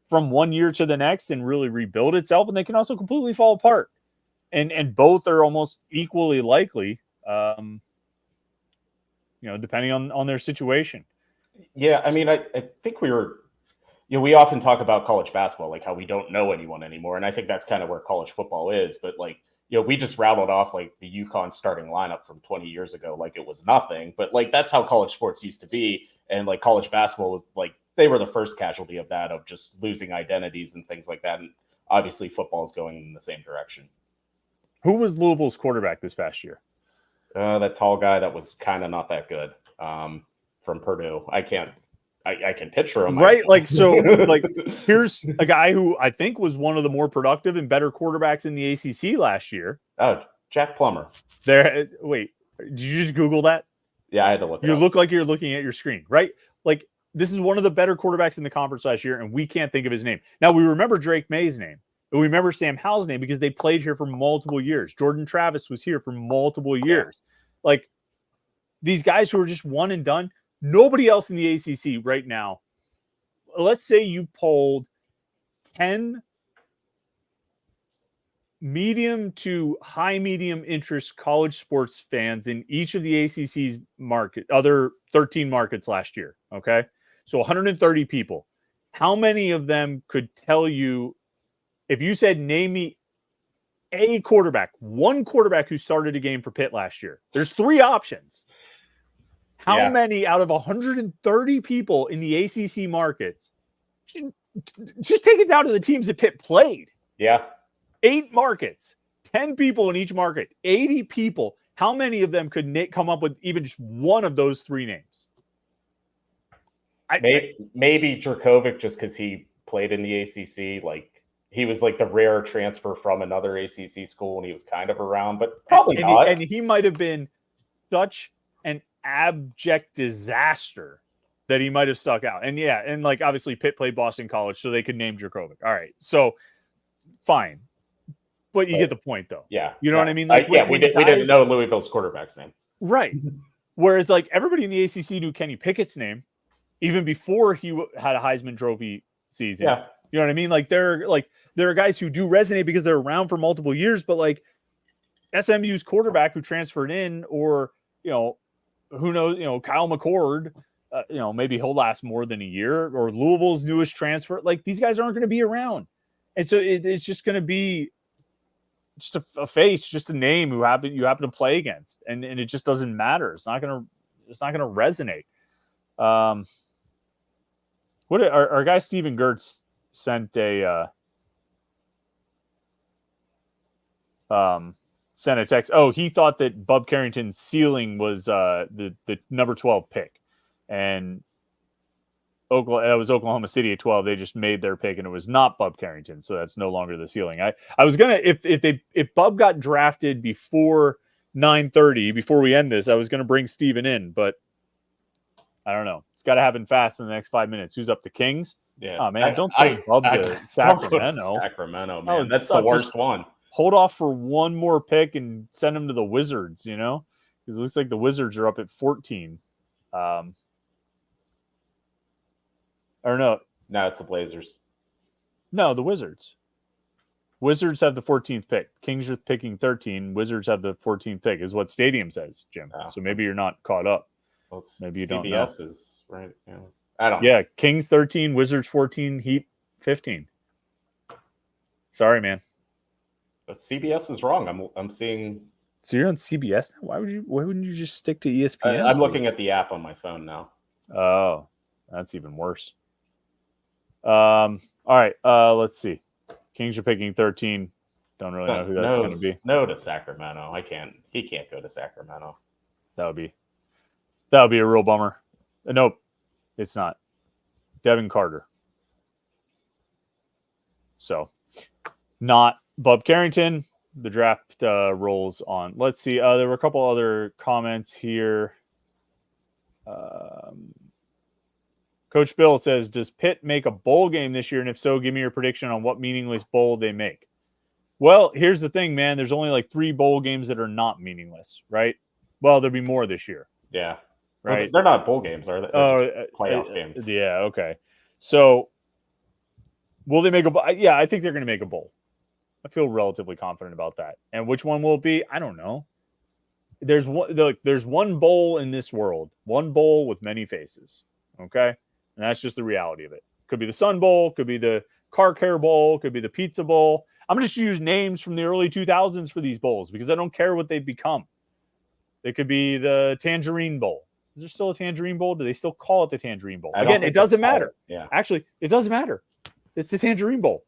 from one year to the next and really rebuild itself, and they can also completely fall apart. And both are almost equally likely, depending on their situation. Yeah, I mean, I think we often talk about college basketball, like how we don't know anyone anymore. And I think that's kind of where college football is. But we just rattled off the UConn starting lineup from 20 years ago, like it was nothing. But that's how college sports used to be. And college basketball was they were the first casualty of that, of just losing identities and things like that. And obviously football is going in the same direction. Who was Louisville's quarterback this past year? That tall guy that was kind of not that good, from Purdue. I can picture him. Right. Here's a guy who I think was one of the more productive and better quarterbacks in the ACC last year. Oh, Jack Plummer. Wait, did you just Google that? Yeah, I had to look. You look like you're looking at your screen, right? This is one of the better quarterbacks in the conference last year, and we can't think of his name. Now, we remember Drake May's name. We remember Sam Howell's name because they played here for multiple years. Jordan Travis was here for multiple years. Yeah. These guys who are just one and done, nobody else in the ACC right now. Let's say you polled 10 medium to high medium interest college sports fans in each of the ACC's other 13 markets last year. Okay. So 130 people. How many of them could tell you, if you said, name me one quarterback who started a game for Pitt last year? There's 3 options. How many out of 130 people in the ACC markets? Just take it down to the teams that Pitt played. Yeah. 8 markets, 10 people in each market, 80 people. How many of them could come up with even just one of those 3 names? Maybe Dracovic, just because he played in the ACC. He was the rare transfer from another ACC school, and he was kind of around, but probably not. And he might have been such an abject disaster that he might have stuck out. And obviously Pitt played Boston College, so they could name Dracovic. All right, so fine, but you get the point, though. Yeah, you know what I mean. We didn't know Louisville's quarterback's name, right? Whereas everybody in the ACC knew Kenny Pickett's name even before he had a Heisman Trophy season. Yeah. You know what I mean? There are guys who do resonate because they're around for multiple years, but SMU's quarterback who transferred in, or who knows, Kyle McCord, maybe he'll last more than a year, or Louisville's newest transfer. These guys aren't going to be around, and so it's just going to be just a face, just a name you happen to play against, and it just doesn't matter. It's not going to resonate. What our guy Steven Gertz sent a text. Oh, he thought that Bub Carrington's ceiling was the number 12 pick, and it was Oklahoma City at 12. They just made their pick, and it was not Bub Carrington, so that's no longer the ceiling. I was gonna, if Bub got drafted before 9:30, before we end this, I was gonna bring Steven in, but I don't know. It's got to happen fast in the next 5 minutes. Who's up? The Kings? Yeah. Oh man, don't send Bub to Sacramento. Sacramento, man. That's the worst one. Hold off for one more pick and send him to the Wizards, because it looks like the Wizards are up at 14. Or no. No, it's the Blazers. No, the Wizards. Wizards have the 14th pick. Kings are picking 13. Wizards have the 14th pick, is what Stadium says, Jim. Oh. So maybe you're not caught up. Well, maybe you CBS don't know. Is right. Yeah. I don't know. Yeah, Kings 13, Wizards 14, Heat 15. Sorry, man. But CBS is wrong. I'm seeing. So you're on CBS now? Why wouldn't you just stick to ESPN? I'm looking at the app on my phone now. Oh, that's even worse. All right. Let's see. Kings are picking 13. Don't really know who that's going to be. No to Sacramento. He can't go to Sacramento. That would be a real bummer. Nope, it's not. Devin Carter. So, not Bub Carrington. The draft rolls on. Let's see. There were a couple other comments here. Coach Bill says, does Pitt make a bowl game this year? And if so, give me your prediction on what meaningless bowl they make. Well, here's the thing, man. There's only like 3 bowl games that are not meaningless, right? Well, there'll be more this year. Yeah. Right. Well, they're not bowl games, are they? Playoff games. Yeah, okay. So, will they make a bowl? Yeah, I think they're going to make a bowl. I feel relatively confident about that. And which one will it be? I don't know. There's one bowl in this world. One bowl with many faces, okay? And that's just the reality of it. Could be the Sun Bowl. Could be the Car Care Bowl. Could be the Pizza Bowl. I'm going to just use names from the early 2000s for these bowls because I don't care what they've become. It could be the Tangerine Bowl. Is there still a Tangerine Bowl? Do they still call it the Tangerine Bowl? Again, it doesn't matter. Yeah. Actually, it doesn't matter. It's the Tangerine Bowl.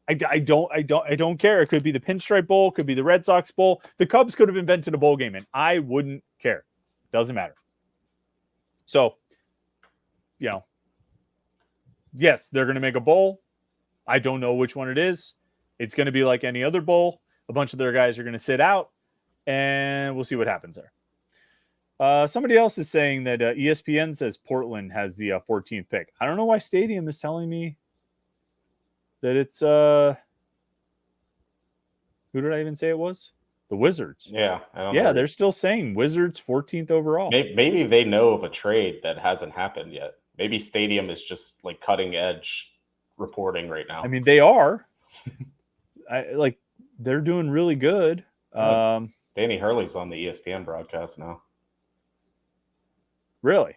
I don't care. It could be the Pinstripe Bowl. It could be the Red Sox Bowl. The Cubs could have invented a bowl game, and I wouldn't care. Doesn't matter. So, yes, they're going to make a bowl. I don't know which one it is. It's going to be like any other bowl. A bunch of their guys are going to sit out, and we'll see what happens there. Somebody else is saying that ESPN says Portland has the 14th pick. I don't know why Stadium is telling me that it's who did I even say it was? The Wizards. Yeah. They're still saying Wizards 14th overall. Maybe they know of a trade that hasn't happened yet. Maybe Stadium is just like cutting edge reporting right now. I mean, they are. They're doing really good. Danny Hurley's on the ESPN broadcast now. Really?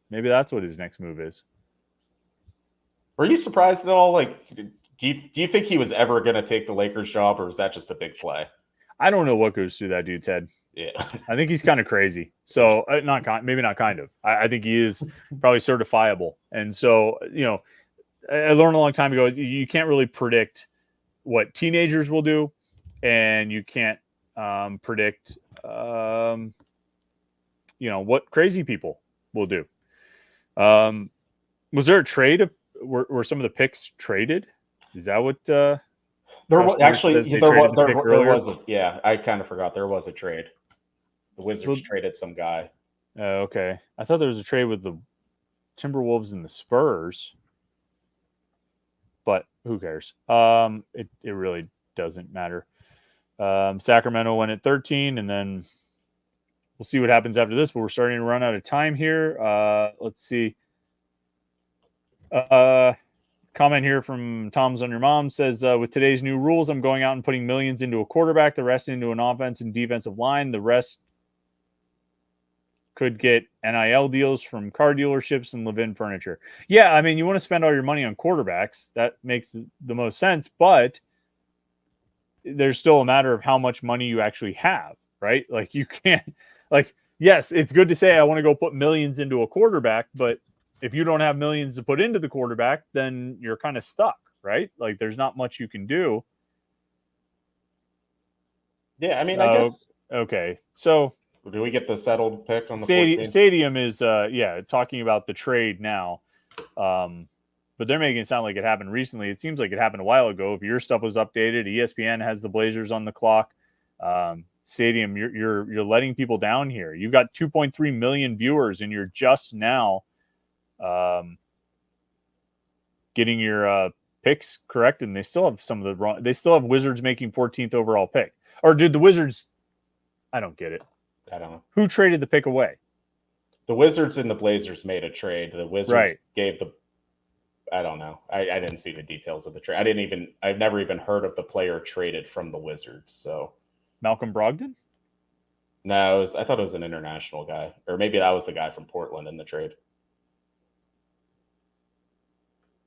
Maybe that's what his next move is. Were you surprised at all? Like, do you think he was ever going to take the Lakers job, or is that just a big play? I don't know what goes through that dude's head. Yeah, I think he's kind of crazy. So maybe not kind of. I think he is probably certifiable. And so, I learned a long time ago, you can't really predict what teenagers will do, and you can't predict, what crazy people will do. Was there a trade? Were some of the picks traded? Is that what? There was I kind of forgot there was a trade. The Wizards traded some guy. Okay, I thought there was a trade with the Timberwolves and the Spurs, but who cares? It really doesn't matter. Sacramento went at 13, and then we'll see what happens after this. But we're starting to run out of time here. Let's see. Comment here from Tom's on Your Mom says, with today's new rules, I'm going out and putting millions into a quarterback, the rest into an offense and defensive line. The rest could get NIL deals from car dealerships and live-in furniture. Yeah, I mean, you want to spend all your money on quarterbacks. That makes the most sense, but there's still a matter of how much money you actually have, right? Like, you can't, yes, it's good to say I want to go put millions into a quarterback, but if you don't have millions to put into the quarterback, then you're kind of stuck, right? Like, there's not much you can do. Yeah, I mean, I guess. Okay, so do we get the settled pick on the Stadium is, talking about the trade now, but they're making it sound like it happened recently. It seems like it happened a while ago. If your stuff was updated, ESPN has the Blazers on the clock. Stadium, you're letting people down here. You've got 2.3 million viewers, and you're just now getting your picks correct, and they still have some of the wrong. They still have Wizards making 14th overall pick. Or did the Wizards? I don't get it. I don't know. Who traded the pick away? The Wizards and the Blazers made a trade. The Wizards gave the. I don't know. I didn't see the details of the trade. I've never even heard of the player traded from the Wizards. So Malcolm Brogdon? No, I thought it was an international guy, or maybe that was the guy from Portland in the trade.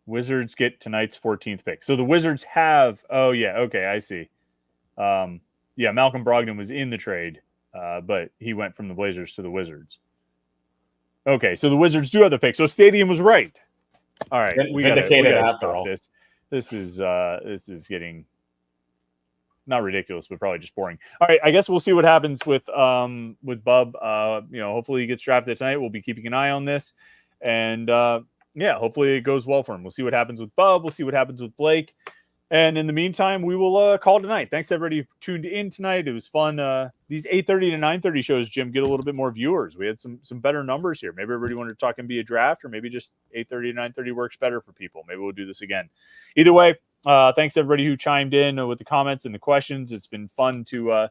Wizards get tonight's 14th pick. So the Wizards have. Oh yeah, okay, I see. Yeah, Malcolm Brogdon was in the trade, but he went from the Blazers to the Wizards. Okay, so the Wizards do have the pick. So Stadium was right. All right, we gotta stop this. This is getting not ridiculous, but probably just boring. All right, I guess we'll see what happens with Bub. Hopefully he gets drafted tonight. We'll be keeping an eye on this, and hopefully it goes well for him. We'll see what happens with Bub. We'll see what happens with Blake. And in the meantime, we will call tonight. Thanks everybody who tuned in tonight. It was fun. These 8:30 to 9:30 shows, Jim, get a little bit more viewers. We had some better numbers here. Maybe everybody wanted to talk NBA draft, or maybe just 8:30 to 9:30 works better for people. Maybe we'll do this again. Either way, thanks everybody who chimed in with the comments and the questions. It's been fun to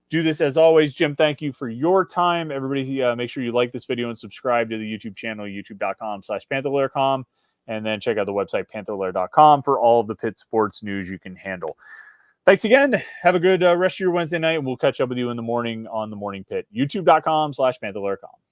do this as always. Jim, thank you for your time. Everybody, make sure you like this video and subscribe to the YouTube channel, youtube.com/Panther-Lair.com. And then check out the website, Panther-Lair.com, for all of the Pitt sports news you can handle. Thanks again. Have a good rest of your Wednesday night, and we'll catch up with you in the morning on the Morning Pit. YouTube.com/Panther-Lair.com.